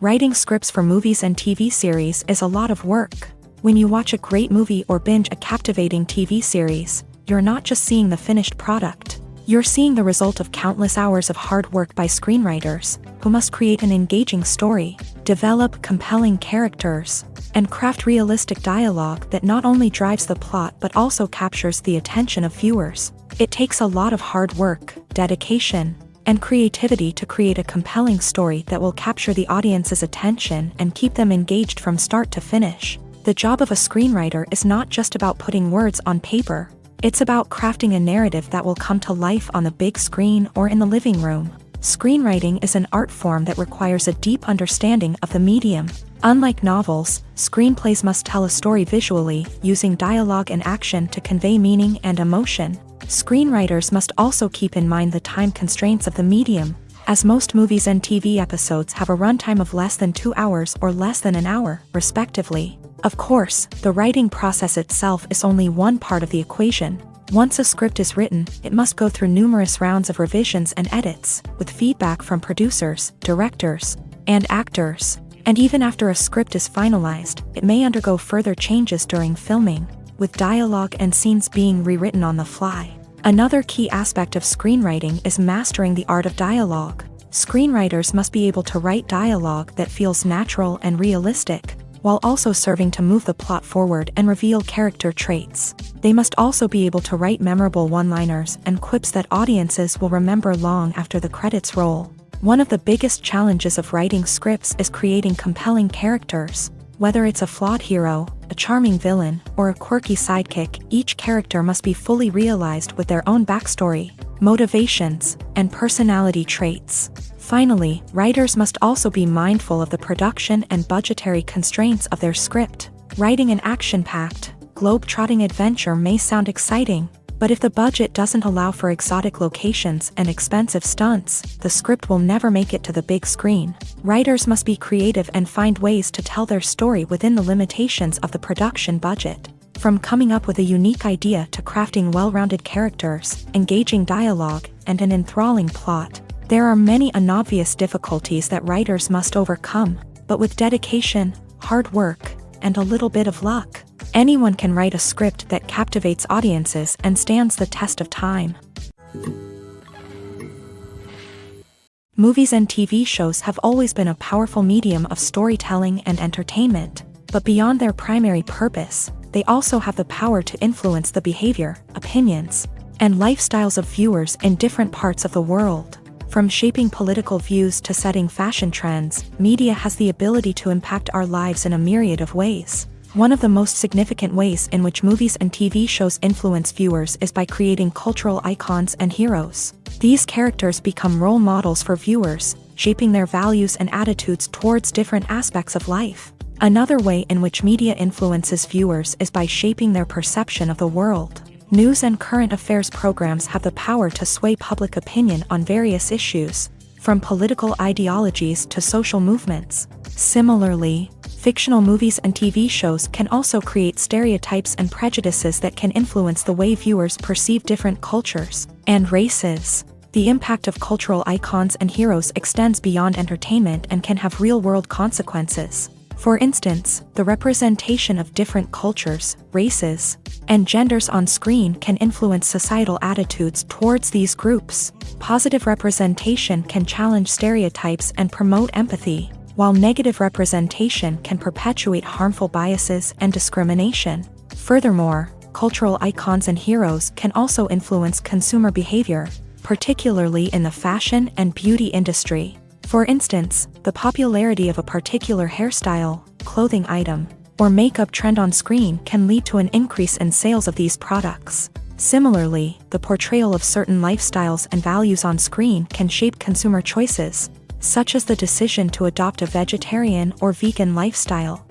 Writing scripts for movies and TV series is a lot of work. When you watch a great movie or binge a captivating TV series, you're not just seeing the finished product. You're seeing the result of countless hours of hard work by screenwriters, who must create an engaging story, develop compelling characters, and craft realistic dialogue that not only drives the plot but also captures the attention of viewers. It takes a lot of hard work, dedication, and creativity to create a compelling story that will capture the audience's attention and keep them engaged from start to finish. The job of a screenwriter is not just about putting words on paper. It's about crafting a narrative that will come to life on the big screen or in the living room. Screenwriting is an art form that requires a deep understanding of the medium. Unlike novels, screenplays must tell a story visually, using dialogue and action to convey meaning and emotion. Screenwriters must also keep in mind the time constraints of the medium, as most movies and TV episodes have a runtime of less than 2 hours or less than an hour, respectively. Of course, the writing process itself is only one part of the equation. Once a script is written, it must go through numerous rounds of revisions and edits, with feedback from producers, directors, and actors. And even after a script is finalized, it may undergo further changes during filming, with dialogue and scenes being rewritten on the fly. Another key aspect of screenwriting is mastering the art of dialogue. Screenwriters must be able to write dialogue that feels natural and realistic, while also serving to move the plot forward and reveal character traits. They must also be able to write memorable one-liners and quips that audiences will remember long after the credits roll. One of the biggest challenges of writing scripts is creating compelling characters. Whether it's a flawed hero, a charming villain, or a quirky sidekick, each character must be fully realized with their own backstory, motivations, and personality traits. Finally, writers must also be mindful of the production and budgetary constraints of their script. Writing an action-packed, globe-trotting adventure may sound exciting, but if the budget doesn't allow for exotic locations and expensive stunts, the script will never make it to the big screen. Writers must be creative and find ways to tell their story within the limitations of the production budget. From coming up with a unique idea to crafting well-rounded characters, engaging dialogue, and an enthralling plot, there are many unobvious difficulties that writers must overcome, but with dedication, hard work, and a little bit of luck, anyone can write a script that captivates audiences and stands the test of time. Movies and TV shows have always been a powerful medium of storytelling and entertainment, but beyond their primary purpose, they also have the power to influence the behavior, opinions, and lifestyles of viewers in different parts of the world. From shaping political views to setting fashion trends, media has the ability to impact our lives in a myriad of ways. One of the most significant ways in which movies and TV shows influence viewers is by creating cultural icons and heroes. These characters become role models for viewers, shaping their values and attitudes towards different aspects of life. Another way in which media influences viewers is by shaping their perception of the world. News and current affairs programs have the power to sway public opinion on various issues, from political ideologies to social movements. Similarly, fictional movies and TV shows can also create stereotypes and prejudices that can influence the way viewers perceive different cultures and races. The impact of cultural icons and heroes extends beyond entertainment and can have real-world consequences. For instance, the representation of different cultures, races, and genders on screen can influence societal attitudes towards these groups. Positive representation can challenge stereotypes and promote empathy, while negative representation can perpetuate harmful biases and discrimination. Furthermore, cultural icons and heroes can also influence consumer behavior, particularly in the fashion and beauty industry. For instance, the popularity of a particular hairstyle, clothing item, or makeup trend on screen can lead to an increase in sales of these products. Similarly, the portrayal of certain lifestyles and values on screen can shape consumer choices, such as the decision to adopt a vegetarian or vegan lifestyle.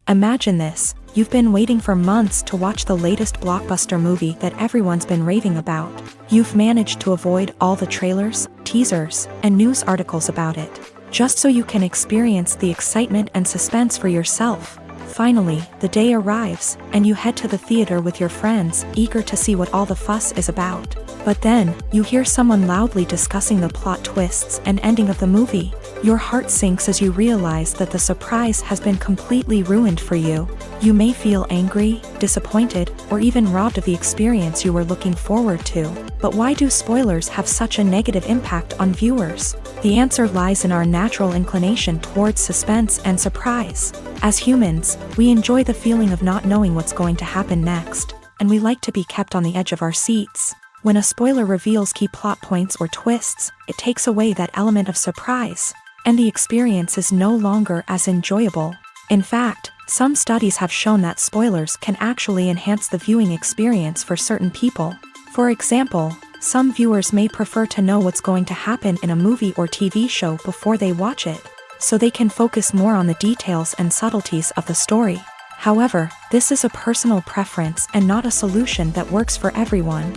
Imagine this: you've been waiting for months to watch the latest blockbuster movie that everyone's been raving about. You've managed to avoid all the trailers, teasers, and news articles about it, just so you can experience the excitement and suspense for yourself. Finally, the day arrives, and you head to the theater with your friends, eager to see what all the fuss is about. But then, you hear someone loudly discussing the plot twists and ending of the movie. Your heart sinks as you realize that the surprise has been completely ruined for you. You may feel angry, disappointed, or even robbed of the experience you were looking forward to. But why do spoilers have such a negative impact on viewers? The answer lies in our natural inclination towards suspense and surprise. As humans, we enjoy the feeling of not knowing what's going to happen next, and we like to be kept on the edge of our seats. When a spoiler reveals key plot points or twists, it takes away that element of surprise, and the experience is no longer as enjoyable. In fact, some studies have shown that spoilers can actually enhance the viewing experience for certain people. For example, some viewers may prefer to know what's going to happen in a movie or TV show before they watch it, so they can focus more on the details and subtleties of the story. However, this is a personal preference and not a solution that works for everyone.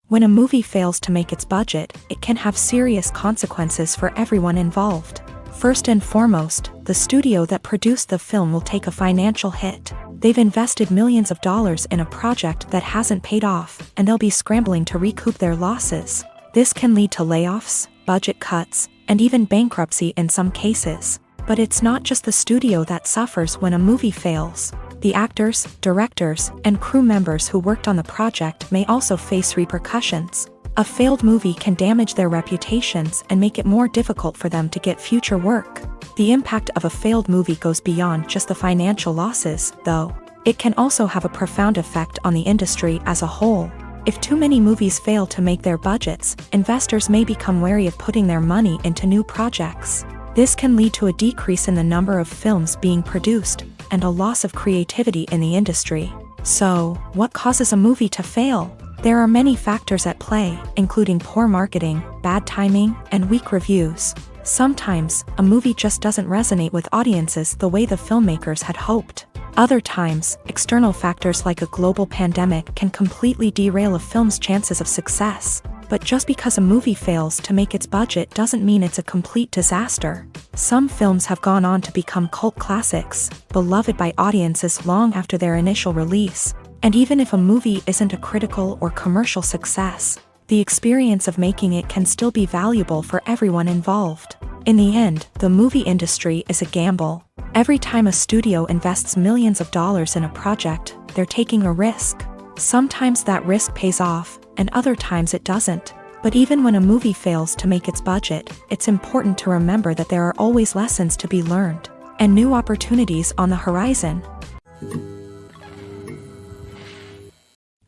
When a movie fails to make its budget, it can have serious consequences for everyone involved. First and foremost, the studio that produced the film will take a financial hit. They've invested millions of dollars in a project that hasn't paid off, and they'll be scrambling to recoup their losses. This can lead to layoffs, budget cuts, and even bankruptcy in some cases. But it's not just the studio that suffers when a movie fails. The actors, directors, and crew members who worked on the project may also face repercussions. A failed movie can damage their reputations and make it more difficult for them to get future work. The impact of a failed movie goes beyond just the financial losses, though. It can also have a profound effect on the industry as a whole. If too many movies fail to make their budgets, investors may become wary of putting their money into new projects. This can lead to a decrease in the number of films being produced, and a loss of creativity in the industry. So, what causes a movie to fail? There are many factors at play, including poor marketing, bad timing, and weak reviews. Sometimes, a movie just doesn't resonate with audiences the way the filmmakers had hoped. Other times, external factors like a global pandemic can completely derail a film's chances of success. But just because a movie fails to make its budget doesn't mean it's a complete disaster. Some films have gone on to become cult classics, beloved by audiences long after their initial release. And even if a movie isn't a critical or commercial success, the experience of making it can still be valuable for everyone involved. In the end, the movie industry is a gamble. Every time a studio invests millions of dollars in a project, they're taking a risk. Sometimes that risk pays off, and other times it doesn't. But even when a movie fails to make its budget, it's important to remember that there are always lessons to be learned, and new opportunities on the horizon.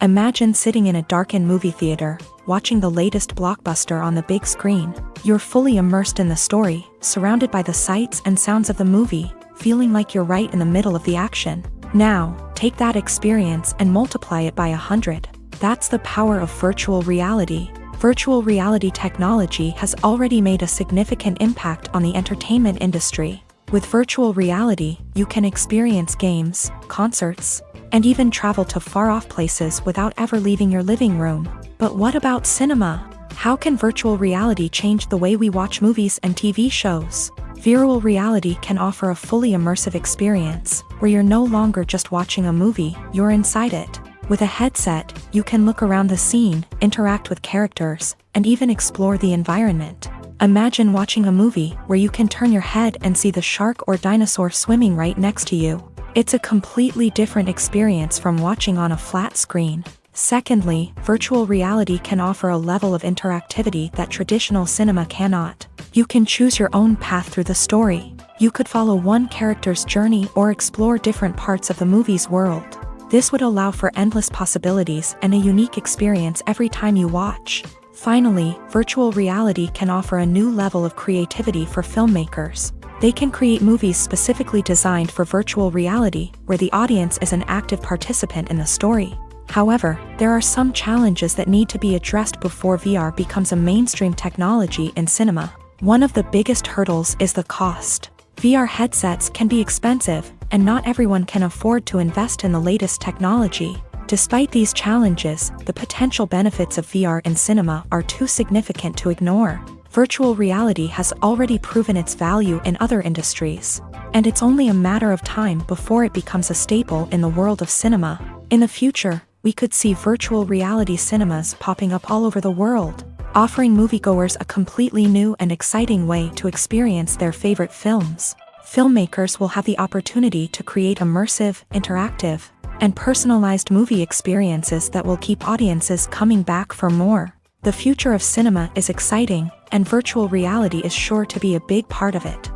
Imagine sitting in a darkened movie theater, watching the latest blockbuster on the big screen. You're fully immersed in the story, surrounded by the sights and sounds of the movie, feeling like you're right in the middle of the action. Now, take that experience and multiply it by 100. That's the power of virtual reality. Virtual reality technology has already made a significant impact on the entertainment industry. With virtual reality, you can experience games, concerts, and even travel to far-off places without ever leaving your living room. But what about cinema? How can virtual reality change the way we watch movies and TV shows? Virtual reality can offer a fully immersive experience, where you're no longer just watching a movie, you're inside it. With a headset, you can look around the scene, interact with characters, and even explore the environment. Imagine watching a movie where you can turn your head and see the shark or dinosaur swimming right next to you. It's a completely different experience from watching on a flat screen. Secondly, virtual reality can offer a level of interactivity that traditional cinema cannot. You can choose your own path through the story. You could follow one character's journey or explore different parts of the movie's world. This would allow for endless possibilities and a unique experience every time you watch. Finally, virtual reality can offer a new level of creativity for filmmakers. They can create movies specifically designed for virtual reality, where the audience is an active participant in the story. However, there are some challenges that need to be addressed before VR becomes a mainstream technology in cinema. One of the biggest hurdles is the cost. VR headsets can be expensive, and not everyone can afford to invest in the latest technology. Despite these challenges, the potential benefits of VR in cinema are too significant to ignore. Virtual reality has already proven its value in other industries, and it's only a matter of time before it becomes a staple in the world of cinema. In the future, we could see virtual reality cinemas popping up all over the world, offering moviegoers a completely new and exciting way to experience their favorite films. Filmmakers will have the opportunity to create immersive, interactive, and personalized movie experiences that will keep audiences coming back for more. The future of cinema is exciting, and virtual reality is sure to be a big part of it.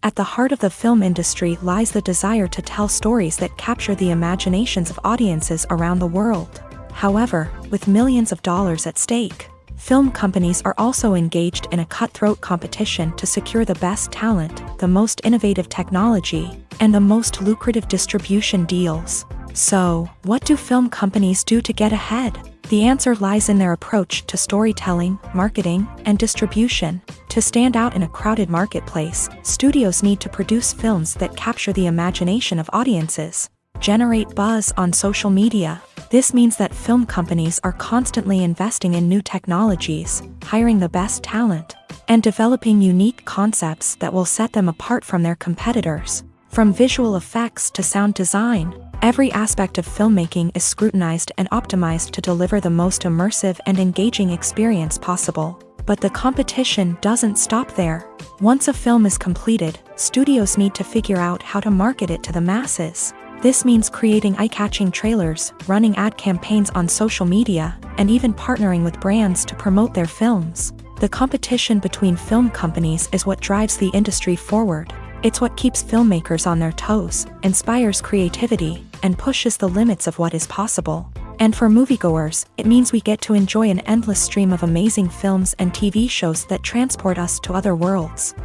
At the heart of the film industry lies the desire to tell stories that capture the imaginations of audiences around the world. However, with millions of dollars at stake, film companies are also engaged in a cutthroat competition to secure the best talent, the most innovative technology, and the most lucrative distribution deals. So, what do film companies do to get ahead? The answer lies in their approach to storytelling, marketing, and distribution. To stand out in a crowded marketplace, studios need to produce films that capture the imagination of audiences, generate buzz on social media. This means that film companies are constantly investing in new technologies, hiring the best talent, and developing unique concepts that will set them apart from their competitors. From visual effects to sound design, every aspect of filmmaking is scrutinized and optimized to deliver the most immersive and engaging experience possible. But the competition doesn't stop there. Once a film is completed, studios need to figure out how to market it to the masses. This means creating eye-catching trailers, running ad campaigns on social media, and even partnering with brands to promote their films. The competition between film companies is what drives the industry forward. It's what keeps filmmakers on their toes, inspires creativity, and pushes the limits of what is possible. And for moviegoers, it means we get to enjoy an endless stream of amazing films and TV shows that transport us to other worlds.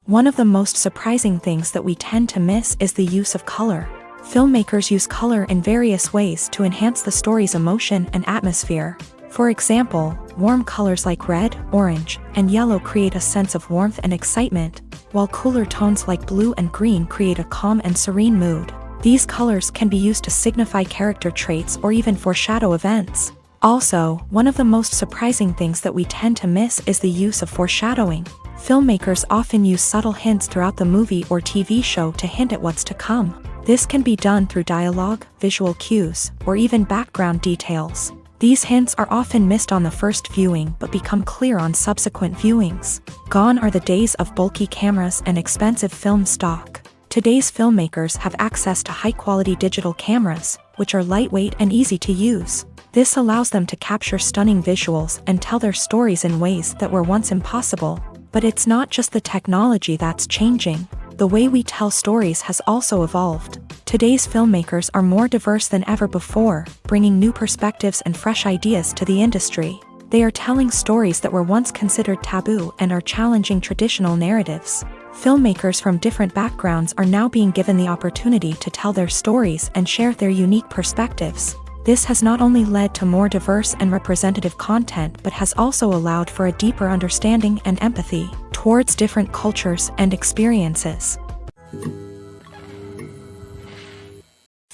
One of the most surprising things that we tend to miss is the use of color. Filmmakers use color in various ways to enhance the story's emotion and atmosphere. For example, warm colors like red, orange, and yellow create a sense of warmth and excitement, while cooler tones like blue and green create a calm and serene mood. These colors can be used to signify character traits or even foreshadow events. Also, one of the most surprising things that we tend to miss is the use of foreshadowing. Filmmakers often use subtle hints throughout the movie or TV show to hint at what's to come. This can be done through dialogue, visual cues, or even background details. These hints are often missed on the first viewing but become clear on subsequent viewings. Gone are the days of bulky cameras and expensive film stock. Today's filmmakers have access to high-quality digital cameras, which are lightweight and easy to use. This allows them to capture stunning visuals and tell their stories in ways that were once impossible. But it's not just the technology that's changing. The way we tell stories has also evolved. Today's filmmakers are more diverse than ever before, bringing new perspectives and fresh ideas to the industry. They are telling stories that were once considered taboo and are challenging traditional narratives. Filmmakers from different backgrounds are now being given the opportunity to tell their stories and share their unique perspectives. This has not only led to more diverse and representative content but has also allowed for a deeper understanding and empathy towards different cultures and experiences.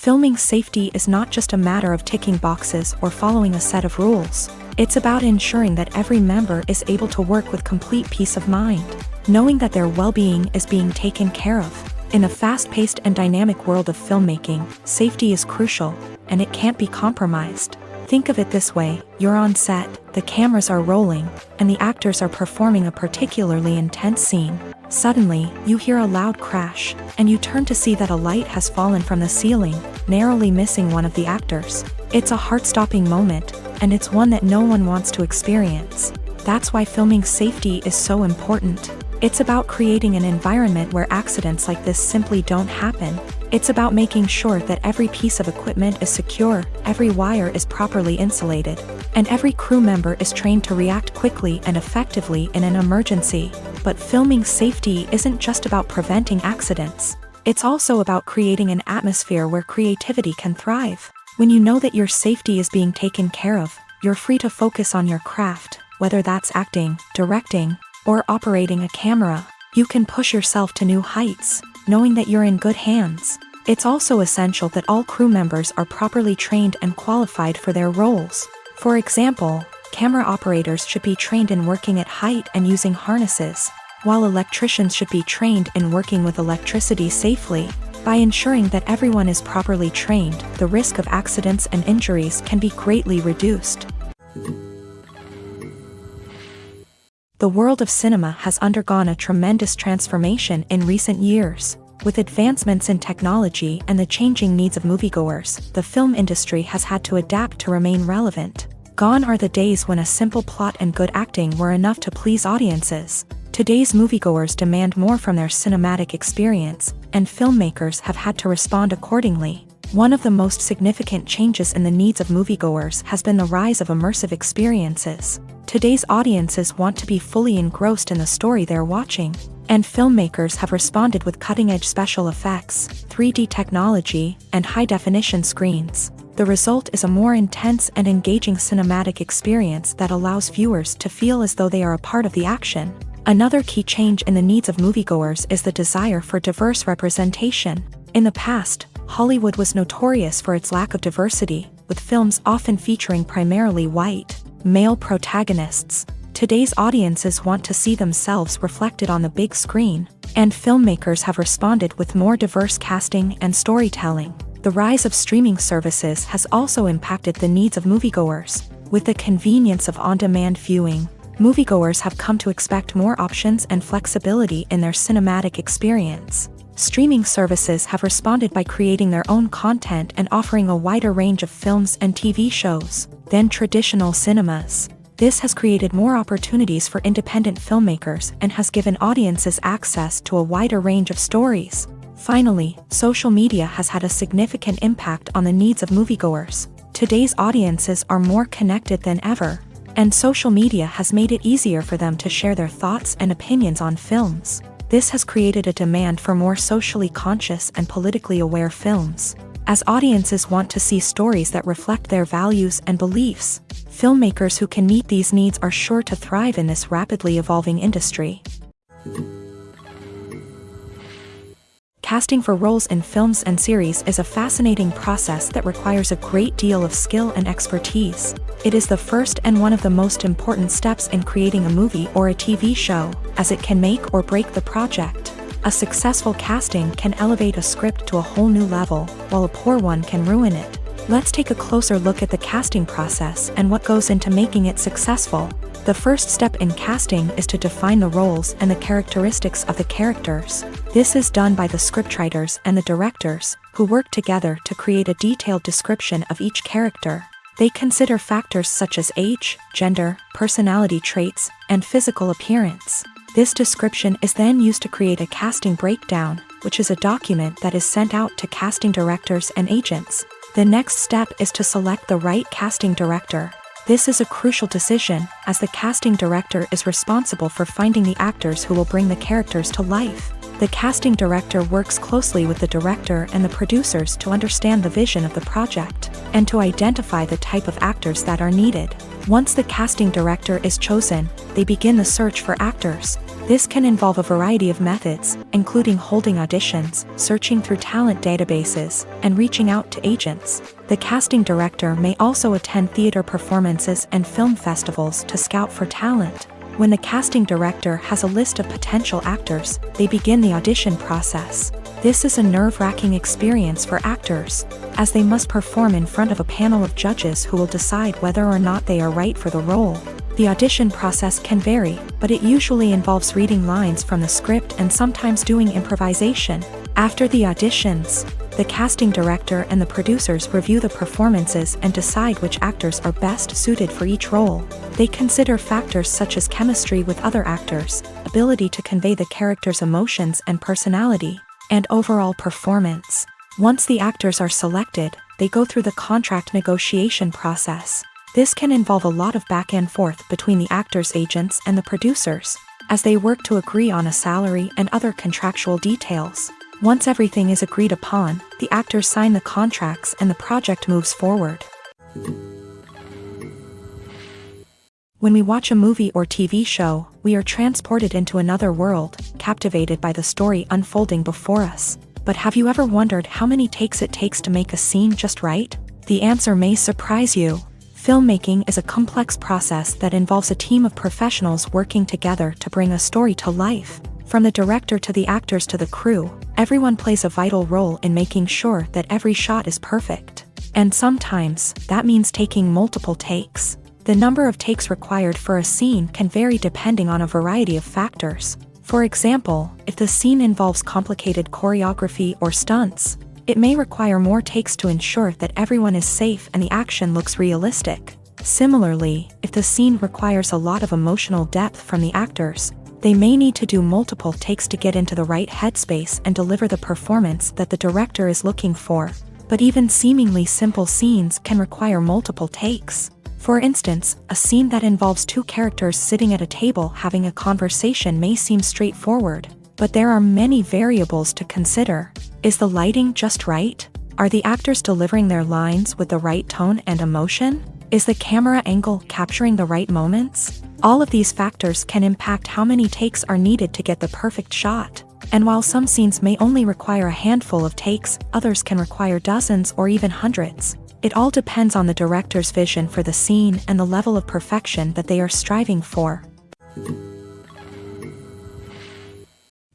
Filming safety is not just a matter of ticking boxes or following a set of rules. It's about ensuring that every member is able to work with complete peace of mind, knowing that their well-being is being taken care of. In a fast-paced and dynamic world of filmmaking, safety is crucial, and it can't be compromised. Think of it this way: you're on set, the cameras are rolling, and the actors are performing a particularly intense scene. Suddenly, you hear a loud crash, and you turn to see that a light has fallen from the ceiling, narrowly missing one of the actors. It's a heart-stopping moment, and it's one that no one wants to experience. That's why filming safety is so important. It's about creating an environment where accidents like this simply don't happen. It's about making sure that every piece of equipment is secure, every wire is properly insulated, and every crew member is trained to react quickly and effectively in an emergency. But filming safety isn't just about preventing accidents. It's also about creating an atmosphere where creativity can thrive. When you know that your safety is being taken care of, you're free to focus on your craft, whether that's acting, directing, or operating a camera. You can push yourself to new heights, knowing that you're in good hands. It's also essential that all crew members are properly trained and qualified for their roles. For example, camera operators should be trained in working at height and using harnesses, while electricians should be trained in working with electricity safely. By ensuring that everyone is properly trained, the risk of accidents and injuries can be greatly reduced. The world of cinema has undergone a tremendous transformation in recent years. With advancements in technology and the changing needs of moviegoers, the film industry has had to adapt to remain relevant. Gone are the days when a simple plot and good acting were enough to please audiences. Today's moviegoers demand more from their cinematic experience, and filmmakers have had to respond accordingly. One of the most significant changes in the needs of moviegoers has been the rise of immersive experiences. Today's audiences want to be fully engrossed in the story they're watching, and filmmakers have responded with cutting-edge special effects, 3D technology, and high-definition screens. The result is a more intense and engaging cinematic experience that allows viewers to feel as though they are a part of the action. Another key change in the needs of moviegoers is the desire for diverse representation. In the past, Hollywood was notorious for its lack of diversity, with films often featuring primarily white, male protagonists. Today's audiences want to see themselves reflected on the big screen, and filmmakers have responded with more diverse casting and storytelling. The rise of streaming services has also impacted the needs of moviegoers. With the convenience of on-demand viewing, moviegoers have come to expect more options and flexibility in their cinematic experience. Streaming services have responded by creating their own content and offering a wider range of films and TV shows than traditional cinemas. This has created more opportunities for independent filmmakers and has given audiences access to a wider range of stories. Finally, social media has had a significant impact on the needs of moviegoers. Today's audiences are more connected than ever, and social media has made it easier for them to share their thoughts and opinions on films. This has created a demand for more socially conscious and politically aware films. As audiences want to see stories that reflect their values and beliefs, filmmakers who can meet these needs are sure to thrive in this rapidly evolving industry. Casting for roles in films and series is a fascinating process that requires a great deal of skill and expertise. It is the first and one of the most important steps in creating a movie or a TV show, as it can make or break the project. A successful casting can elevate a script to a whole new level, while a poor one can ruin it. Let's take a closer look at the casting process and what goes into making it successful. The first step in casting is to define the roles and the characteristics of the characters. This is done by the scriptwriters and the directors, who work together to create a detailed description of each character. They consider factors such as age, gender, personality traits, and physical appearance. This description is then used to create a casting breakdown, which is a document that is sent out to casting directors and agents. The next step is to select the right casting director. This is a crucial decision, as the casting director is responsible for finding the actors who will bring the characters to life. The casting director works closely with the director and the producers to understand the vision of the project, and to identify the type of actors that are needed. Once the casting director is chosen, they begin the search for actors. This can involve a variety of methods, including holding auditions, searching through talent databases, and reaching out to agents. The casting director may also attend theater performances and film festivals to scout for talent. When the casting director has a list of potential actors, they begin the audition process. This is a nerve-wracking experience for actors, as they must perform in front of a panel of judges who will decide whether or not they are right for the role. The audition process can vary, but it usually involves reading lines from the script and sometimes doing improvisation. After the auditions, the casting director and the producers review the performances and decide which actors are best suited for each role. They consider factors such as chemistry with other actors, ability to convey the character's emotions and personality, and overall performance. Once the actors are selected, they go through the contract negotiation process. This can involve a lot of back and forth between the actors' agents and the producers, as they work to agree on a salary and other contractual details. Once everything is agreed upon, the actors sign the contracts and the project moves forward. When we watch a movie or TV show, we are transported into another world, captivated by the story unfolding before us. But have you ever wondered how many takes it takes to make a scene just right? The answer may surprise you. Filmmaking is a complex process that involves a team of professionals working together to bring a story to life. From the director to the actors to the crew, everyone plays a vital role in making sure that every shot is perfect. And sometimes, that means taking multiple takes. The number of takes required for a scene can vary depending on a variety of factors. For example, if the scene involves complicated choreography or stunts, it may require more takes to ensure that everyone is safe and the action looks realistic. Similarly, if the scene requires a lot of emotional depth from the actors, they may need to do multiple takes to get into the right headspace and deliver the performance that the director is looking for. But even seemingly simple scenes can require multiple takes. For instance, a scene that involves two characters sitting at a table having a conversation may seem straightforward, but there are many variables to consider. Is the lighting just right? Are the actors delivering their lines with the right tone and emotion? Is the camera angle capturing the right moments? All of these factors can impact how many takes are needed to get the perfect shot. And while some scenes may only require a handful of takes, others can require dozens or even hundreds. It all depends on the director's vision for the scene and the level of perfection that they are striving for.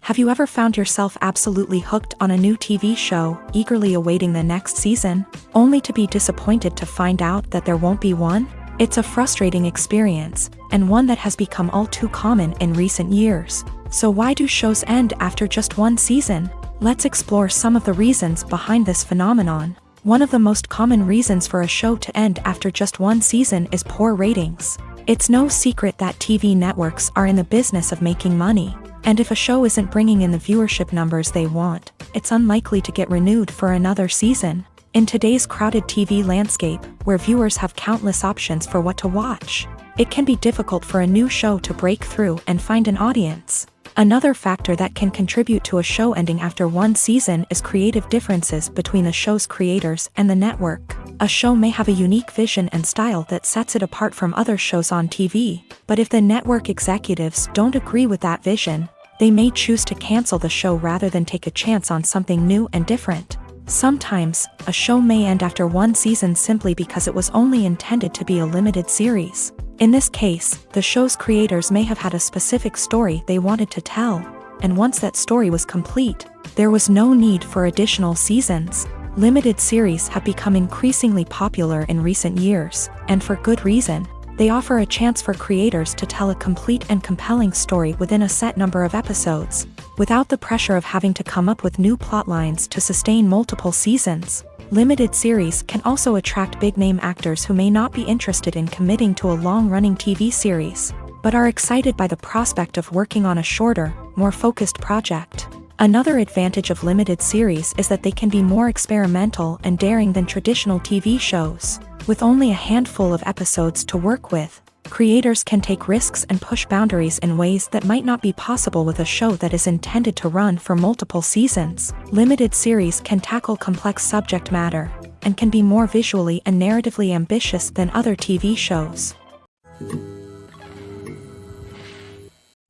Have you ever found yourself absolutely hooked on a new TV show, eagerly awaiting the next season, only to be disappointed to find out that there won't be one? It's a frustrating experience, and one that has become all too common in recent years. So why do shows end after just one season? Let's explore some of the reasons behind this phenomenon. One of the most common reasons for a show to end after just one season is poor ratings. It's no secret that TV networks are in the business of making money. And if a show isn't bringing in the viewership numbers they want, it's unlikely to get renewed for another season. In today's crowded TV landscape, where viewers have countless options for what to watch, it can be difficult for a new show to break through and find an audience. Another factor that can contribute to a show ending after one season is creative differences between the show's creators and the network. A show may have a unique vision and style that sets it apart from other shows on TV, but if the network executives don't agree with that vision, they may choose to cancel the show rather than take a chance on something new and different. Sometimes, a show may end after one season simply because it was only intended to be a limited series. In this case, the show's creators may have had a specific story they wanted to tell, and once that story was complete, there was no need for additional seasons. Limited series have become increasingly popular in recent years, and for good reason. They offer a chance for creators to tell a complete and compelling story within a set number of episodes, without the pressure of having to come up with new plotlines to sustain multiple seasons. Limited series can also attract big-name actors who may not be interested in committing to a long-running TV series, but are excited by the prospect of working on a shorter, more focused project. Another advantage of limited series is that they can be more experimental and daring than traditional TV shows. With only a handful of episodes to work with, creators can take risks and push boundaries in ways that might not be possible with a show that is intended to run for multiple seasons. Limited series can tackle complex subject matter, and can be more visually and narratively ambitious than other TV shows.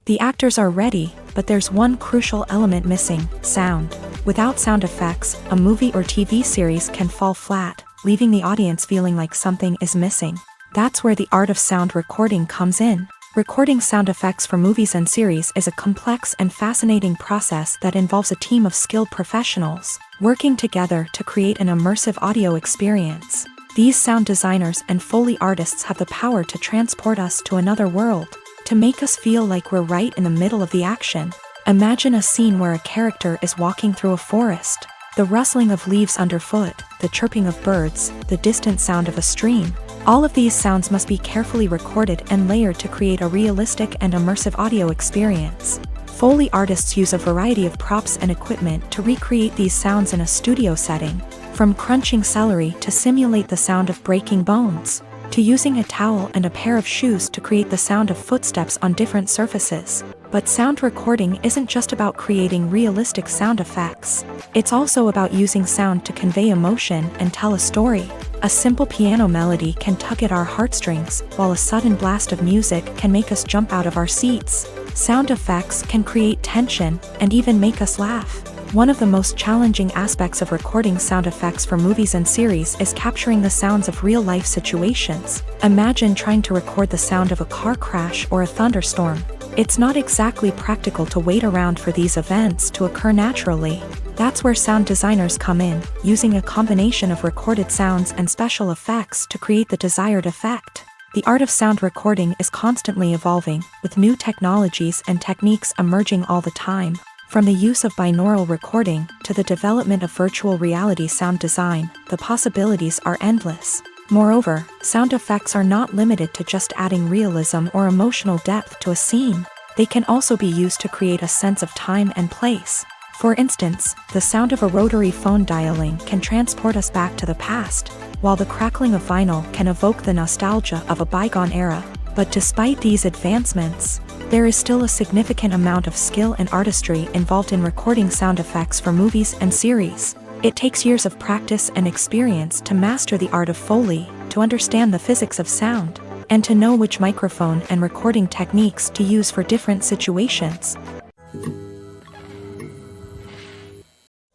The actors are ready, but there's one crucial element missing: sound. Without sound effects, a movie or TV series can fall flat, leaving the audience feeling like something is missing. That's where the art of sound recording comes in. Recording sound effects for movies and series is a complex and fascinating process that involves a team of skilled professionals working together to create an immersive audio experience. These sound designers and Foley artists have the power to transport us to another world, to make us feel like we're right in the middle of the action. Imagine a scene where a character is walking through a forest. The rustling of leaves underfoot, the chirping of birds, the distant sound of a stream. All of these sounds must be carefully recorded and layered to create a realistic and immersive audio experience. Foley artists use a variety of props and equipment to recreate these sounds in a studio setting, from crunching celery to simulate the sound of breaking bones, to using a towel and a pair of shoes to create the sound of footsteps on different surfaces. But sound recording isn't just about creating realistic sound effects. It's also about using sound to convey emotion and tell a story. A simple piano melody can tug at our heartstrings, while a sudden blast of music can make us jump out of our seats. Sound effects can create tension and even make us laugh. One of the most challenging aspects of recording sound effects for movies and series is capturing the sounds of real-life situations. Imagine trying to record the sound of a car crash or a thunderstorm. It's not exactly practical to wait around for these events to occur naturally. That's where sound designers come in, using a combination of recorded sounds and special effects to create the desired effect. The art of sound recording is constantly evolving, with new technologies and techniques emerging all the time. From the use of binaural recording to the development of virtual reality sound design, the possibilities are endless. Moreover, sound effects are not limited to just adding realism or emotional depth to a scene. They can also be used to create a sense of time and place. For instance, the sound of a rotary phone dialing can transport us back to the past, while the crackling of vinyl can evoke the nostalgia of a bygone era. But despite these advancements, there is still a significant amount of skill and artistry involved in recording sound effects for movies and series. It takes years of practice and experience to master the art of Foley, to understand the physics of sound, and to know which microphone and recording techniques to use for different situations.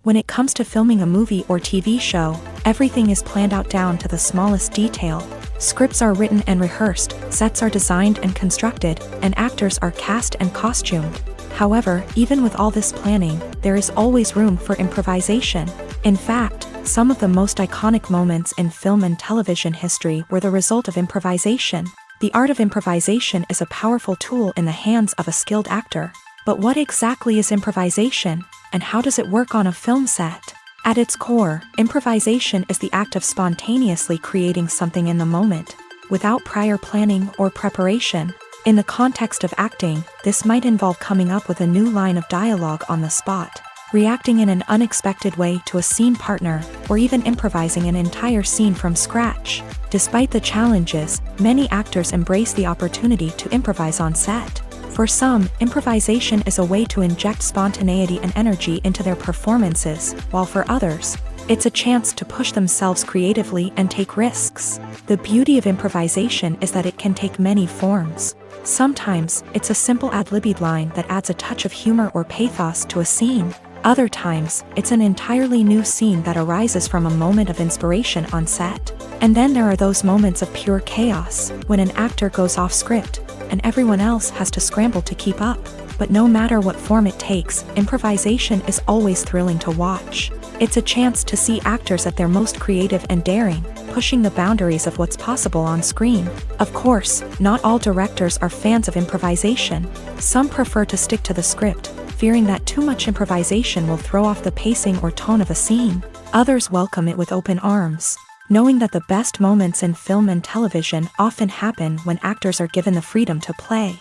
When it comes to filming a movie or TV show, everything is planned out down to the smallest detail. Scripts are written and rehearsed, sets are designed and constructed, and actors are cast and costumed. However, even with all this planning, there is always room for improvisation. In fact, some of the most iconic moments in film and television history were the result of improvisation. The art of improvisation is a powerful tool in the hands of a skilled actor. But what exactly is improvisation, and how does it work on a film set? At its core, improvisation is the act of spontaneously creating something in the moment, without prior planning or preparation. In the context of acting, this might involve coming up with a new line of dialogue on the spot, reacting in an unexpected way to a scene partner, or even improvising an entire scene from scratch. Despite the challenges, many actors embrace the opportunity to improvise on set. For some, improvisation is a way to inject spontaneity and energy into their performances, while for others, it's a chance to push themselves creatively and take risks. The beauty of improvisation is that it can take many forms. Sometimes, it's a simple ad-libbed line that adds a touch of humor or pathos to a scene. Other times, it's an entirely new scene that arises from a moment of inspiration on set. And then there are those moments of pure chaos, when an actor goes off script, and everyone else has to scramble to keep up. But no matter what form it takes, improvisation is always thrilling to watch. It's a chance to see actors at their most creative and daring, pushing the boundaries of what's possible on screen. Of course, not all directors are fans of improvisation. Some prefer to stick to the script, fearing that too much improvisation will throw off the pacing or tone of a scene. Others welcome it with open arms, knowing that the best moments in film and television often happen when actors are given the freedom to play.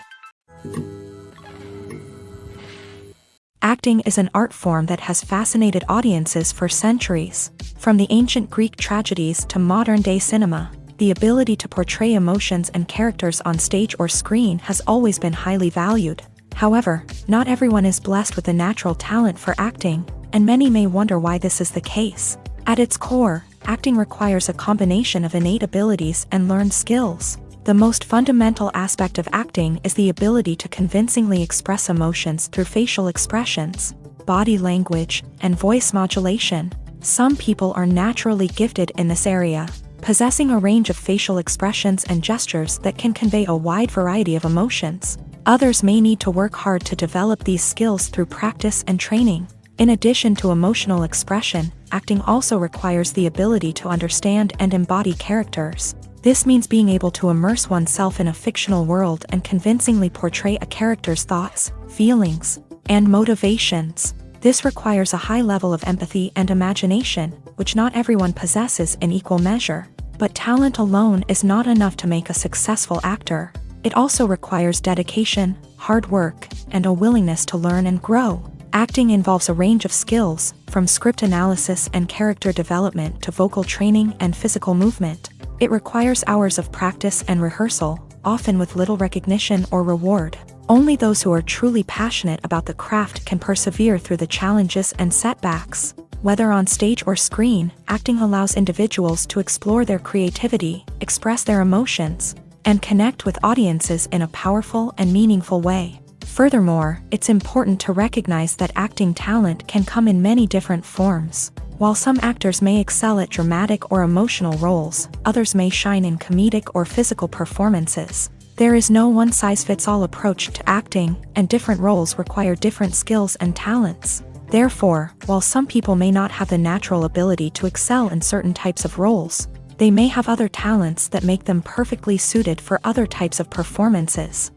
Acting is an art form that has fascinated audiences for centuries. From the ancient Greek tragedies to modern-day cinema, the ability to portray emotions and characters on stage or screen has always been highly valued. However, not everyone is blessed with the natural talent for acting, and many may wonder why this is the case. At its core, acting requires a combination of innate abilities and learned skills. The most fundamental aspect of acting is the ability to convincingly express emotions through facial expressions, body language, and voice modulation. Some people are naturally gifted in this area, possessing a range of facial expressions and gestures that can convey a wide variety of emotions. Others may need to work hard to develop these skills through practice and training. In addition to emotional expression, acting also requires the ability to understand and embody characters. This means being able to immerse oneself in a fictional world and convincingly portray a character's thoughts, feelings, and motivations. This requires a high level of empathy and imagination, which not everyone possesses in equal measure. But talent alone is not enough to make a successful actor. It also requires dedication, hard work, and a willingness to learn and grow. Acting involves a range of skills, from script analysis and character development to vocal training and physical movement. It requires hours of practice and rehearsal, often with little recognition or reward. Only those who are truly passionate about the craft can persevere through the challenges and setbacks. Whether on stage or screen, acting allows individuals to explore their creativity, express their emotions, and connect with audiences in a powerful and meaningful way. Furthermore, it's important to recognize that acting talent can come in many different forms. While some actors may excel at dramatic or emotional roles, others may shine in comedic or physical performances. There is no one-size-fits-all approach to acting, and different roles require different skills and talents. Therefore, while some people may not have the natural ability to excel in certain types of roles, they may have other talents that make them perfectly suited for other types of performances.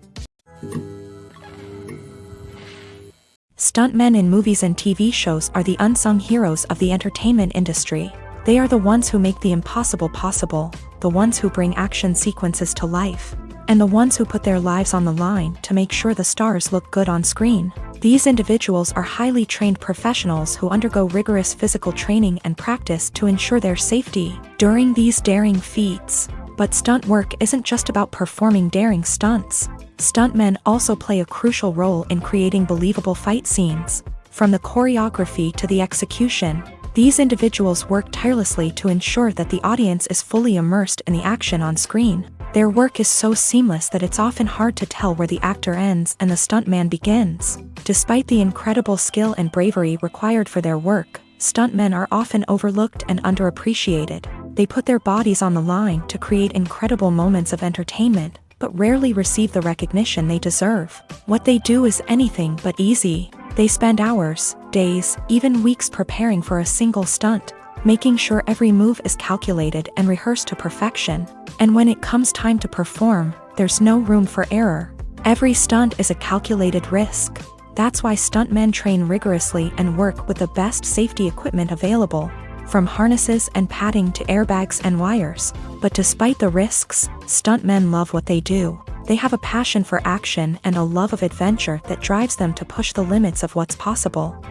Stuntmen in movies and TV shows are the unsung heroes of the entertainment industry. They are the ones who make the impossible possible, the ones who bring action sequences to life, and the ones who put their lives on the line to make sure the stars look good on screen. These individuals are highly trained professionals who undergo rigorous physical training and practice to ensure their safety during these daring feats. But stunt work isn't just about performing daring stunts. Stuntmen also play a crucial role in creating believable fight scenes. From the choreography to the execution, these individuals work tirelessly to ensure that the audience is fully immersed in the action on screen. Their work is so seamless that it's often hard to tell where the actor ends and the stuntman begins. Despite the incredible skill and bravery required for their work, stuntmen are often overlooked and underappreciated. They put their bodies on the line to create incredible moments of entertainment, but rarely receive the recognition they deserve. What they do is anything but easy. They spend hours, days, even weeks preparing for a single stunt, making sure every move is calculated and rehearsed to perfection. And when it comes time to perform, there's no room for error. Every stunt is a calculated risk. That's why stuntmen train rigorously and work with the best safety equipment available, from harnesses and padding to airbags and wires. But despite the risks, stuntmen love what they do. They have a passion for action and a love of adventure that drives them to push the limits of what's possible.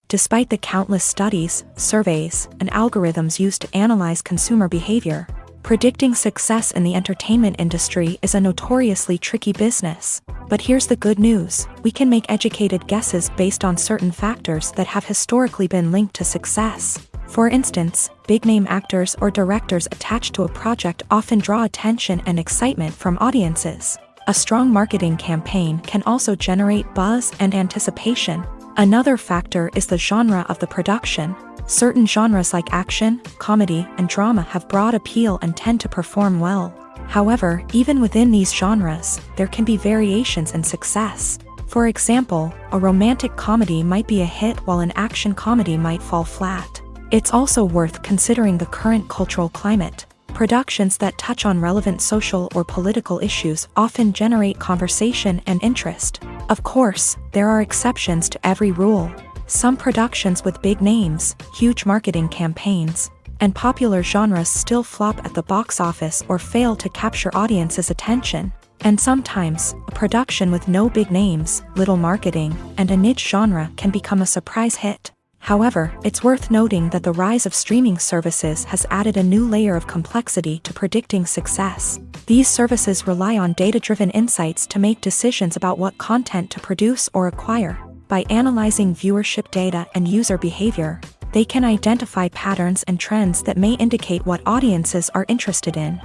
Despite the countless studies, surveys, and algorithms used to analyze consumer behavior, predicting success in the entertainment industry is a notoriously tricky business. But here's the good news: we can make educated guesses based on certain factors that have historically been linked to success. For instance, big-name actors or directors attached to a project often draw attention and excitement from audiences. A strong marketing campaign can also generate buzz and anticipation. Another factor is the genre of the production. Certain genres like action, comedy, and drama have broad appeal and tend to perform well. However, even within these genres, there can be variations in success. For example, a romantic comedy might be a hit while an action comedy might fall flat. It's also worth considering the current cultural climate. Productions that touch on relevant social or political issues often generate conversation and interest. Of course, there are exceptions to every rule. Some productions with big names, huge marketing campaigns, and popular genres still flop at the box office or fail to capture audiences' attention. And sometimes, a production with no big names, little marketing, and a niche genre can become a surprise hit. However, it's worth noting that the rise of streaming services has added a new layer of complexity to predicting success. These services rely on data-driven insights to make decisions about what content to produce or acquire. By analyzing viewership data and user behavior, They can identify patterns and trends that may indicate what audiences are interested in.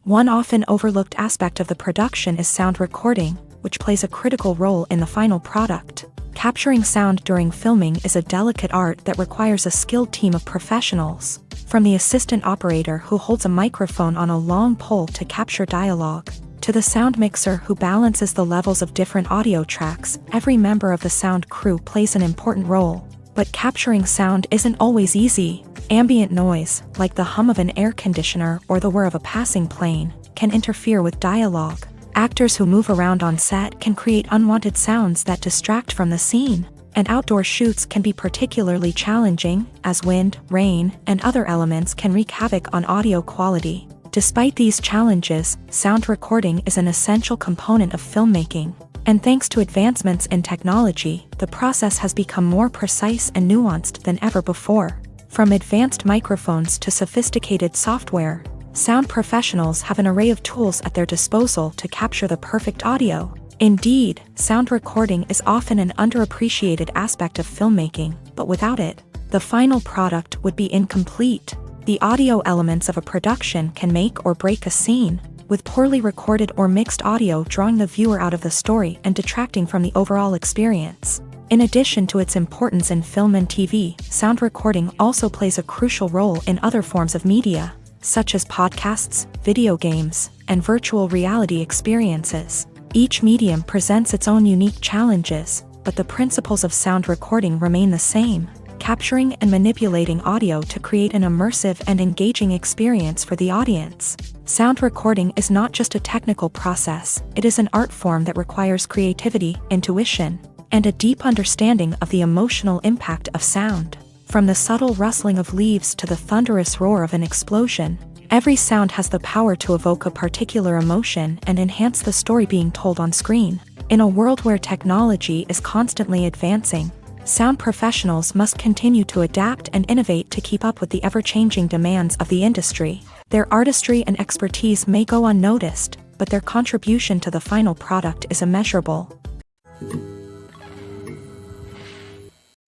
One often overlooked aspect of the production is sound recording, which plays a critical role in the final product. Capturing sound during filming is a delicate art that requires a skilled team of professionals. From the assistant operator who holds a microphone on a long pole to capture dialogue, to the sound mixer who balances the levels of different audio tracks, every member of the sound crew plays an important role. But capturing sound isn't always easy. Ambient noise, like the hum of an air conditioner or the whir of a passing plane, can interfere with dialogue. Actors who move around on set can create unwanted sounds that distract from the scene. And outdoor shoots can be particularly challenging, as wind, rain, and other elements can wreak havoc on audio quality. Despite these challenges, sound recording is an essential component of filmmaking. And thanks to advancements in technology, the process has become more precise and nuanced than ever before. From advanced microphones to sophisticated software, sound professionals have an array of tools at their disposal to capture the perfect audio. Indeed, sound recording is often an underappreciated aspect of filmmaking, but without it, the final product would be incomplete. The audio elements of a production can make or break a scene, with poorly recorded or mixed audio drawing the viewer out of the story and detracting from the overall experience. In addition to its importance in film and TV, sound recording also plays a crucial role in other forms of media, such as podcasts, video games, and virtual reality experiences. Each medium presents its own unique challenges, but the principles of sound recording remain the same, capturing and manipulating audio to create an immersive and engaging experience for the audience. Sound recording is not just a technical process, it is an art form that requires creativity, intuition, and a deep understanding of the emotional impact of sound. From the subtle rustling of leaves to the thunderous roar of an explosion, every sound has the power to evoke a particular emotion and enhance the story being told on screen. In a world where technology is constantly advancing, sound professionals must continue to adapt and innovate to keep up with the ever-changing demands of the industry. Their artistry and expertise may go unnoticed, but their contribution to the final product is immeasurable.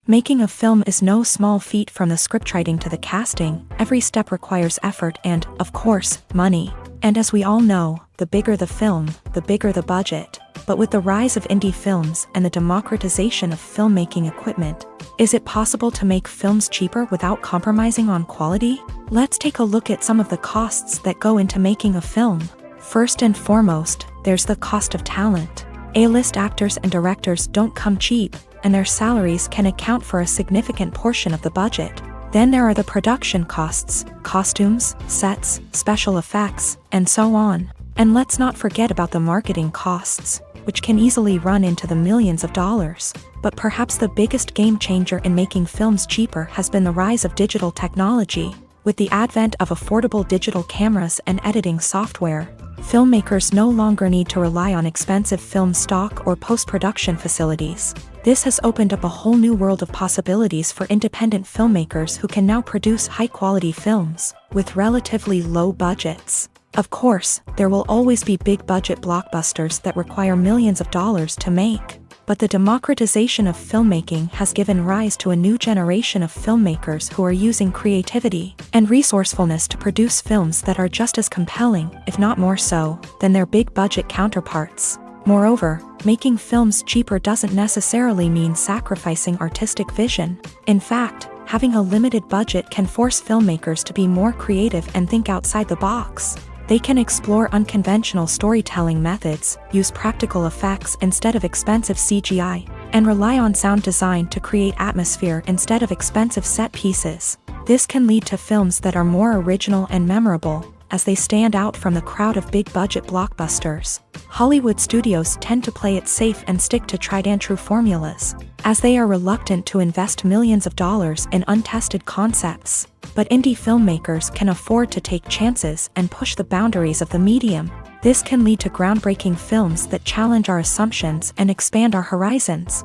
Making a film is no small feat. From the scriptwriting to the casting, every step requires effort and, of course, money. And as we all know, the bigger the film, the bigger the budget. But with the rise of indie films and the democratization of filmmaking equipment, is it possible to make films cheaper without compromising on quality? Let's take a look at some of the costs that go into making a film. First and foremost, there's the cost of talent. A-list actors and directors don't come cheap, and their salaries can account for a significant portion of the budget. Then there are the production costs, costumes, sets, special effects, and so on. And let's not forget about the marketing costs, which can easily run into the millions of dollars. But perhaps the biggest game changer in making films cheaper has been the rise of digital technology. With the advent of affordable digital cameras and editing software, filmmakers no longer need to rely on expensive film stock or post-production facilities. This has opened up a whole new world of possibilities for independent filmmakers who can now produce high-quality films with relatively low budgets. Of course, there will always be big-budget blockbusters that require millions of dollars to make. But the democratization of filmmaking has given rise to a new generation of filmmakers who are using creativity and resourcefulness to produce films that are just as compelling, if not more so, than their big-budget counterparts. Moreover, making films cheaper doesn't necessarily mean sacrificing artistic vision. In fact, having a limited budget can force filmmakers to be more creative and think outside the box. They can explore unconventional storytelling methods, use practical effects instead of expensive CGI, and rely on sound design to create atmosphere instead of expensive set pieces. This can lead to films that are more original and memorable, as they stand out from the crowd of big-budget blockbusters. Hollywood studios tend to play it safe and stick to tried-and-true formulas, as they are reluctant to invest millions of dollars in untested concepts. But indie filmmakers can afford to take chances and push the boundaries of the medium. This can lead to groundbreaking films that challenge our assumptions and expand our horizons.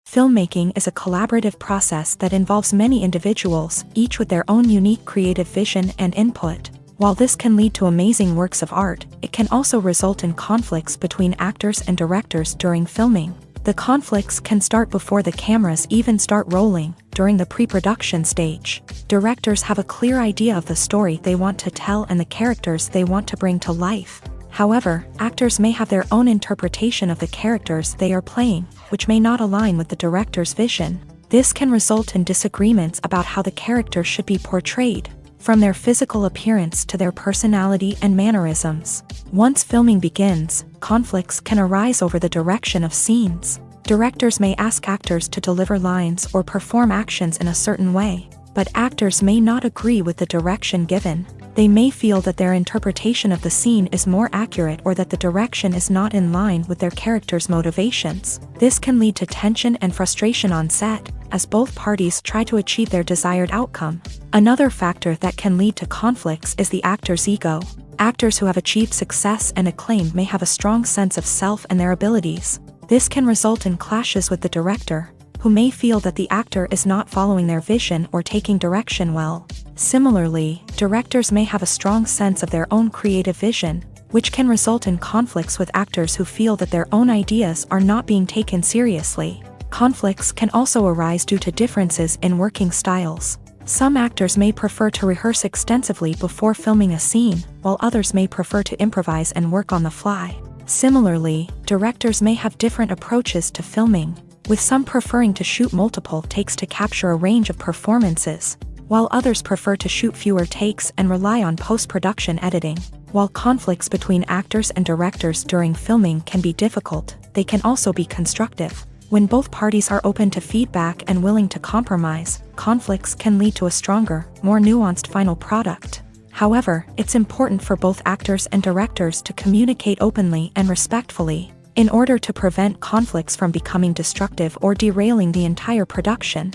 Filmmaking is a collaborative process that involves many individuals, each with their own unique creative vision and input. While this can lead to amazing works of art, it can also result in conflicts between actors and directors during filming. The conflicts can start before the cameras even start rolling, during the pre-production stage. Directors have a clear idea of the story they want to tell and the characters they want to bring to life. However, actors may have their own interpretation of the characters they are playing, which may not align with the director's vision. This can result in disagreements about how the character should be portrayed, from their physical appearance to their personality and mannerisms. Once filming begins, conflicts can arise over the direction of scenes. Directors may ask actors to deliver lines or perform actions in a certain way, but actors may not agree with the direction given. They may feel that their interpretation of the scene is more accurate or that the direction is not in line with their character's motivations. This can lead to tension and frustration on set, as both parties try to achieve their desired outcome. Another factor that can lead to conflicts is the actor's ego. Actors who have achieved success and acclaim may have a strong sense of self and their abilities. This can result in clashes with the director, who may feel that the actor is not following their vision or taking direction well. Similarly, directors may have a strong sense of their own creative vision, which can result in conflicts with actors who feel that their own ideas are not being taken seriously. Conflicts can also arise due to differences in working styles. Some actors may prefer to rehearse extensively before filming a scene, while others may prefer to improvise and work on the fly. Similarly, directors may have different approaches to filming, with some preferring to shoot multiple takes to capture a range of performances, while others prefer to shoot fewer takes and rely on post-production editing. While conflicts between actors and directors during filming can be difficult, they can also be constructive. When both parties are open to feedback and willing to compromise, conflicts can lead to a stronger, more nuanced final product. However, it's important for both actors and directors to communicate openly and respectfully, in order to prevent conflicts from becoming destructive or derailing the entire production.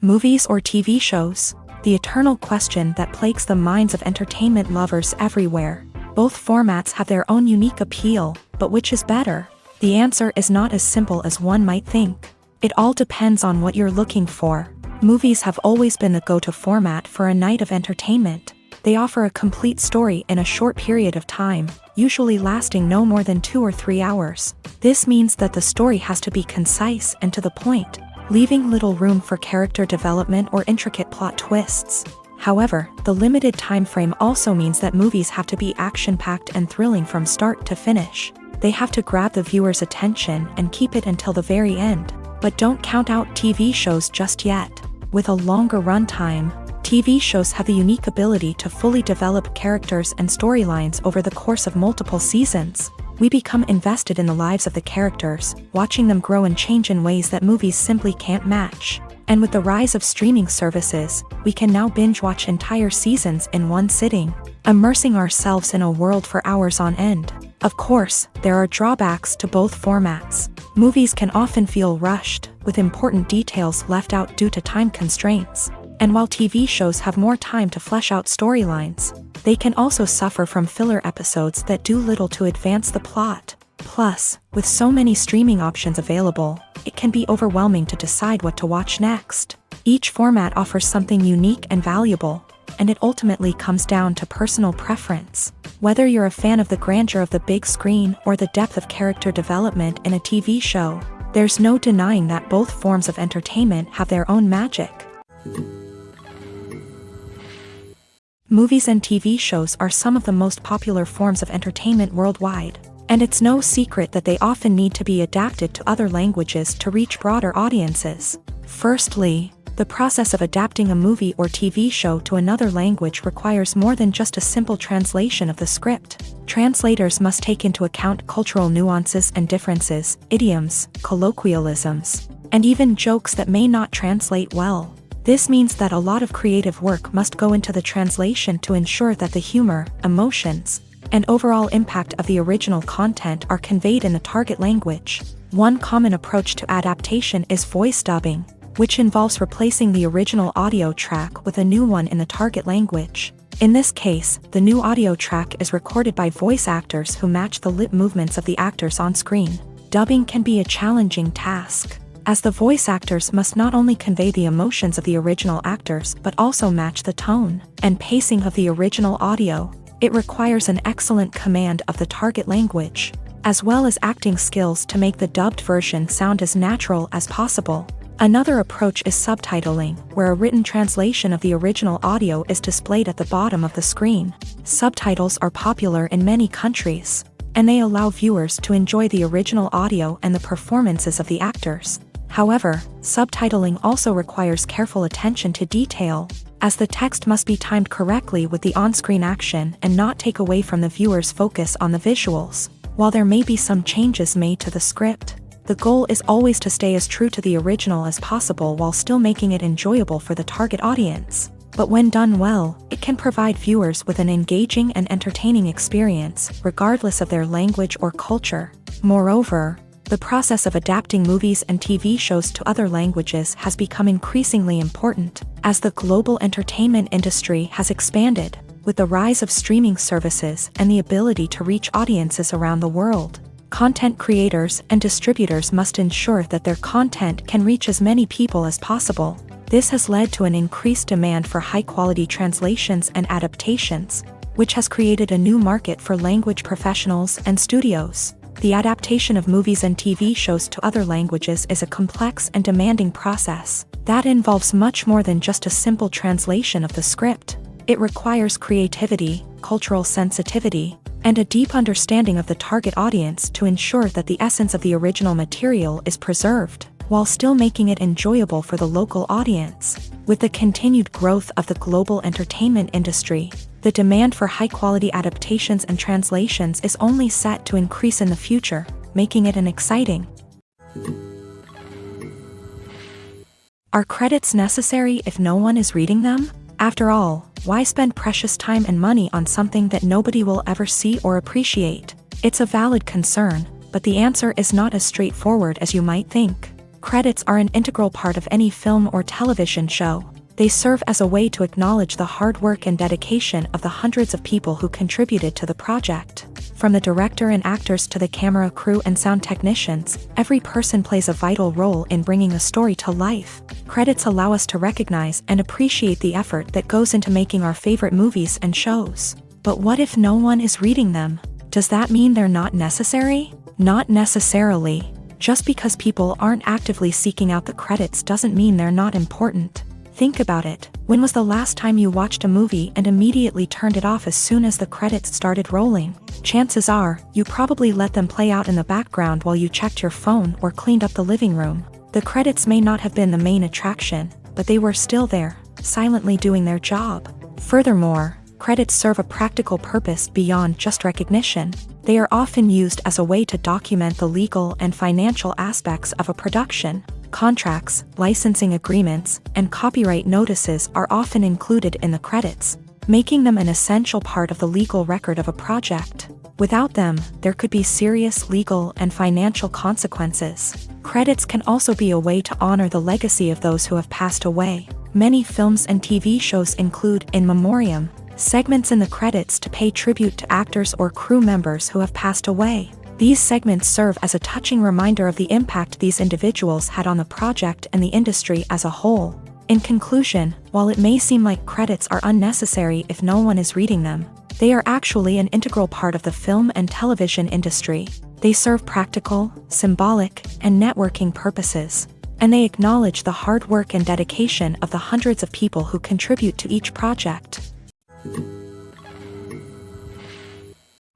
Movies or TV shows? The eternal question that plagues the minds of entertainment lovers everywhere. Both formats have their own unique appeal, but which is better? The answer is not as simple as one might think. It all depends on what you're looking for. Movies have always been the go-to format for a night of entertainment. They offer a complete story in a short period of time, usually lasting no more than 2 or 3 hours. This means that the story has to be concise and to the point, leaving little room for character development or intricate plot twists. However, the limited time frame also means that movies have to be action-packed and thrilling from start to finish. They have to grab the viewer's attention and keep it until the very end. But don't count out TV shows just yet. With a longer runtime, TV shows have the unique ability to fully develop characters and storylines over the course of multiple seasons. We become invested in the lives of the characters, watching them grow and change in ways that movies simply can't match. And with the rise of streaming services, we can now binge-watch entire seasons in one sitting, immersing ourselves in a world for hours on end. Of course, there are drawbacks to both formats. Movies can often feel rushed, with important details left out due to time constraints. And while TV shows have more time to flesh out storylines, they can also suffer from filler episodes that do little to advance the plot. Plus, with so many streaming options available, it can be overwhelming to decide what to watch next. Each format offers something unique and valuable, and it ultimately comes down to personal preference. Whether you're a fan of the grandeur of the big screen or the depth of character development in a TV show, there's no denying that both forms of entertainment have their own magic. Movies and TV shows are some of the most popular forms of entertainment worldwide, and it's no secret that they often need to be adapted to other languages to reach broader audiences. Firstly, the process of adapting a movie or TV show to another language requires more than just a simple translation of the script. Translators must take into account cultural nuances and differences, idioms, colloquialisms, and even jokes that may not translate well. This means that a lot of creative work must go into the translation to ensure that the humor, emotions, and overall impact of the original content are conveyed in the target language. One common approach to adaptation is voice dubbing, which involves replacing the original audio track with a new one in the target language. In this case, the new audio track is recorded by voice actors who match the lip movements of the actors on screen. Dubbing can be a challenging task. as the voice actors must not only convey the emotions of the original actors but also match the tone and pacing of the original audio. It requires an excellent command of the target language, as well as acting skills to make the dubbed version sound as natural as possible. Another approach is subtitling, where a written translation of the original audio is displayed at the bottom of the screen. Subtitles are popular in many countries, and they allow viewers to enjoy the original audio and the performances of the actors. However, subtitling also requires careful attention to detail, as the text must be timed correctly with the on-screen action and not take away from the viewer's focus on the visuals. While there may be some changes made to the script, the goal is always to stay as true to the original as possible while still making it enjoyable for the target audience. But when done well, it can provide viewers with an engaging and entertaining experience, regardless of their language or culture. Moreover, the process of adapting movies and TV shows to other languages has become increasingly important, as the global entertainment industry has expanded, with the rise of streaming services and the ability to reach audiences around the world. Content creators and distributors must ensure that their content can reach as many people as possible. This has led to an increased demand for high-quality translations and adaptations, which has created a new market for language professionals and studios. The adaptation of movies and TV shows to other languages is a complex and demanding process that involves much more than just a simple translation of the script. It requires creativity, cultural sensitivity, and a deep understanding of the target audience to ensure that the essence of the original material is preserved, while still making it enjoyable for the local audience. With the continued growth of the global entertainment industry, the demand for high-quality adaptations and translations is only set to increase in the future, making it an exciting. Are credits necessary if no one is reading them? After all, why spend precious time and money on something that nobody will ever see or appreciate? It's a valid concern, but the answer is not as straightforward as you might think. Credits are an integral part of any film or television show. They serve as a way to acknowledge the hard work and dedication of the hundreds of people who contributed to the project. From the director and actors to the camera crew and sound technicians, every person plays a vital role in bringing a story to life. Credits allow us to recognize and appreciate the effort that goes into making our favorite movies and shows. But what if no one is reading them? Does that mean they're not necessary? Not necessarily. Just because people aren't actively seeking out the credits doesn't mean they're not important. Think about it. When was the last time you watched a movie and immediately turned it off as soon as the credits started rolling? Chances are, you probably let them play out in the background while you checked your phone or cleaned up the living room. The credits may not have been the main attraction, but they were still there, silently doing their job. Furthermore, credits serve a practical purpose beyond just recognition. They are often used as a way to document the legal and financial aspects of a production. Contracts, licensing agreements, and copyright notices are often included in the credits, making them an essential part of the legal record of a project. Without them, there could be serious legal and financial consequences. Credits can also be a way to honor the legacy of those who have passed away. Many films and TV shows include in memoriam segments in the credits to pay tribute to actors or crew members who have passed away. These segments serve as a touching reminder of the impact these individuals had on the project and the industry as a whole. In conclusion, while it may seem like credits are unnecessary if no one is reading them, they are actually an integral part of the film and television industry. They serve practical, symbolic, and networking purposes, and they acknowledge the hard work and dedication of the hundreds of people who contribute to each project.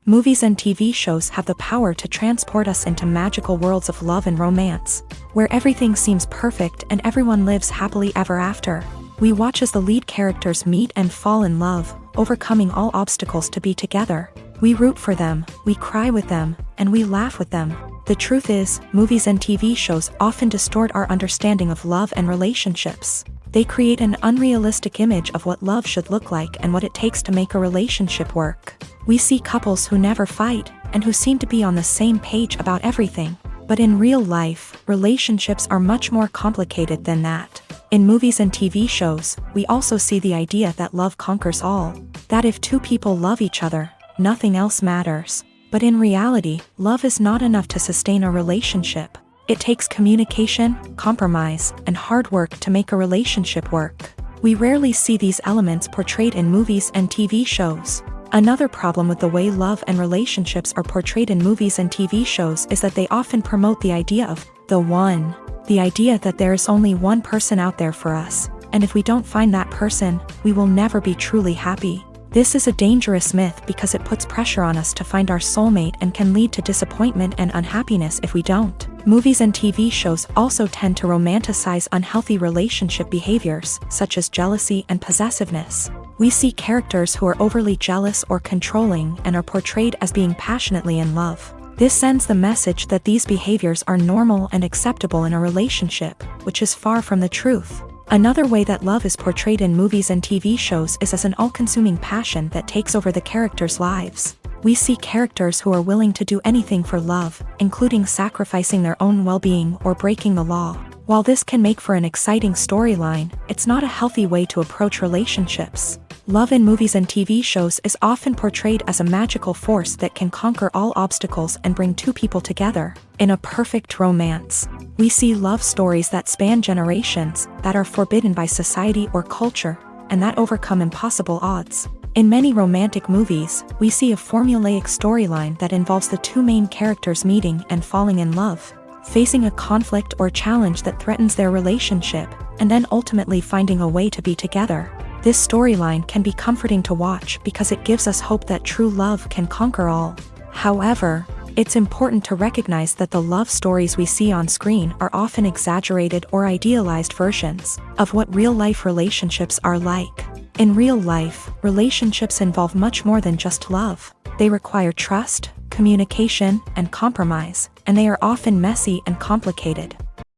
Movies and TV shows have the power to transport us into magical worlds of love and romance, where everything seems perfect and everyone lives happily ever after. We watch as the lead characters meet and fall in love, overcoming all obstacles to be together. We root for them, we cry with them, and we laugh with them. The truth is, movies and TV shows often distort our understanding of love and relationships. They create an unrealistic image of what love should look like and what it takes to make a relationship work. We see couples who never fight, and who seem to be on the same page about everything. But in real life, relationships are much more complicated than that. In movies and TV shows, we also see the idea that love conquers all. That if two people love each other, nothing else matters. But in reality, love is not enough to sustain a relationship. It takes communication, compromise, and hard work to make a relationship work. We rarely see these elements portrayed in movies and TV shows. Another problem with the way love and relationships are portrayed in movies and TV shows is that they often promote the idea of the one. The idea that there is only one person out there for us, and if we don't find that person, we will never be truly happy. This is a dangerous myth because it puts pressure on us to find our soulmate and can lead to disappointment and unhappiness if we don't. Movies and TV shows also tend to romanticize unhealthy relationship behaviors, such as jealousy and possessiveness. We see characters who are overly jealous or controlling and are portrayed as being passionately in love. This sends the message that these behaviors are normal and acceptable in a relationship, which is far from the truth. Another way that love is portrayed in movies and TV shows is as an all-consuming passion that takes over the characters' lives. We see characters who are willing to do anything for love, including sacrificing their own well-being or breaking the law. While this can make for an exciting storyline, it's not a healthy way to approach relationships. Love in movies and TV shows is often portrayed as a magical force that can conquer all obstacles and bring two people together. In a perfect romance, we see love stories that span generations, that are forbidden by society or culture, and that overcome impossible odds. In many romantic movies, we see a formulaic storyline that involves the two main characters meeting and falling in love, facing a conflict or challenge that threatens their relationship, and then ultimately finding a way to be together. This storyline can be comforting to watch because it gives us hope that true love can conquer all. However, it's important to recognize that the love stories we see on screen are often exaggerated or idealized versions of what real-life relationships are like. In real life, relationships involve much more than just love. They require trust, communication, and compromise, and they are often messy and complicated.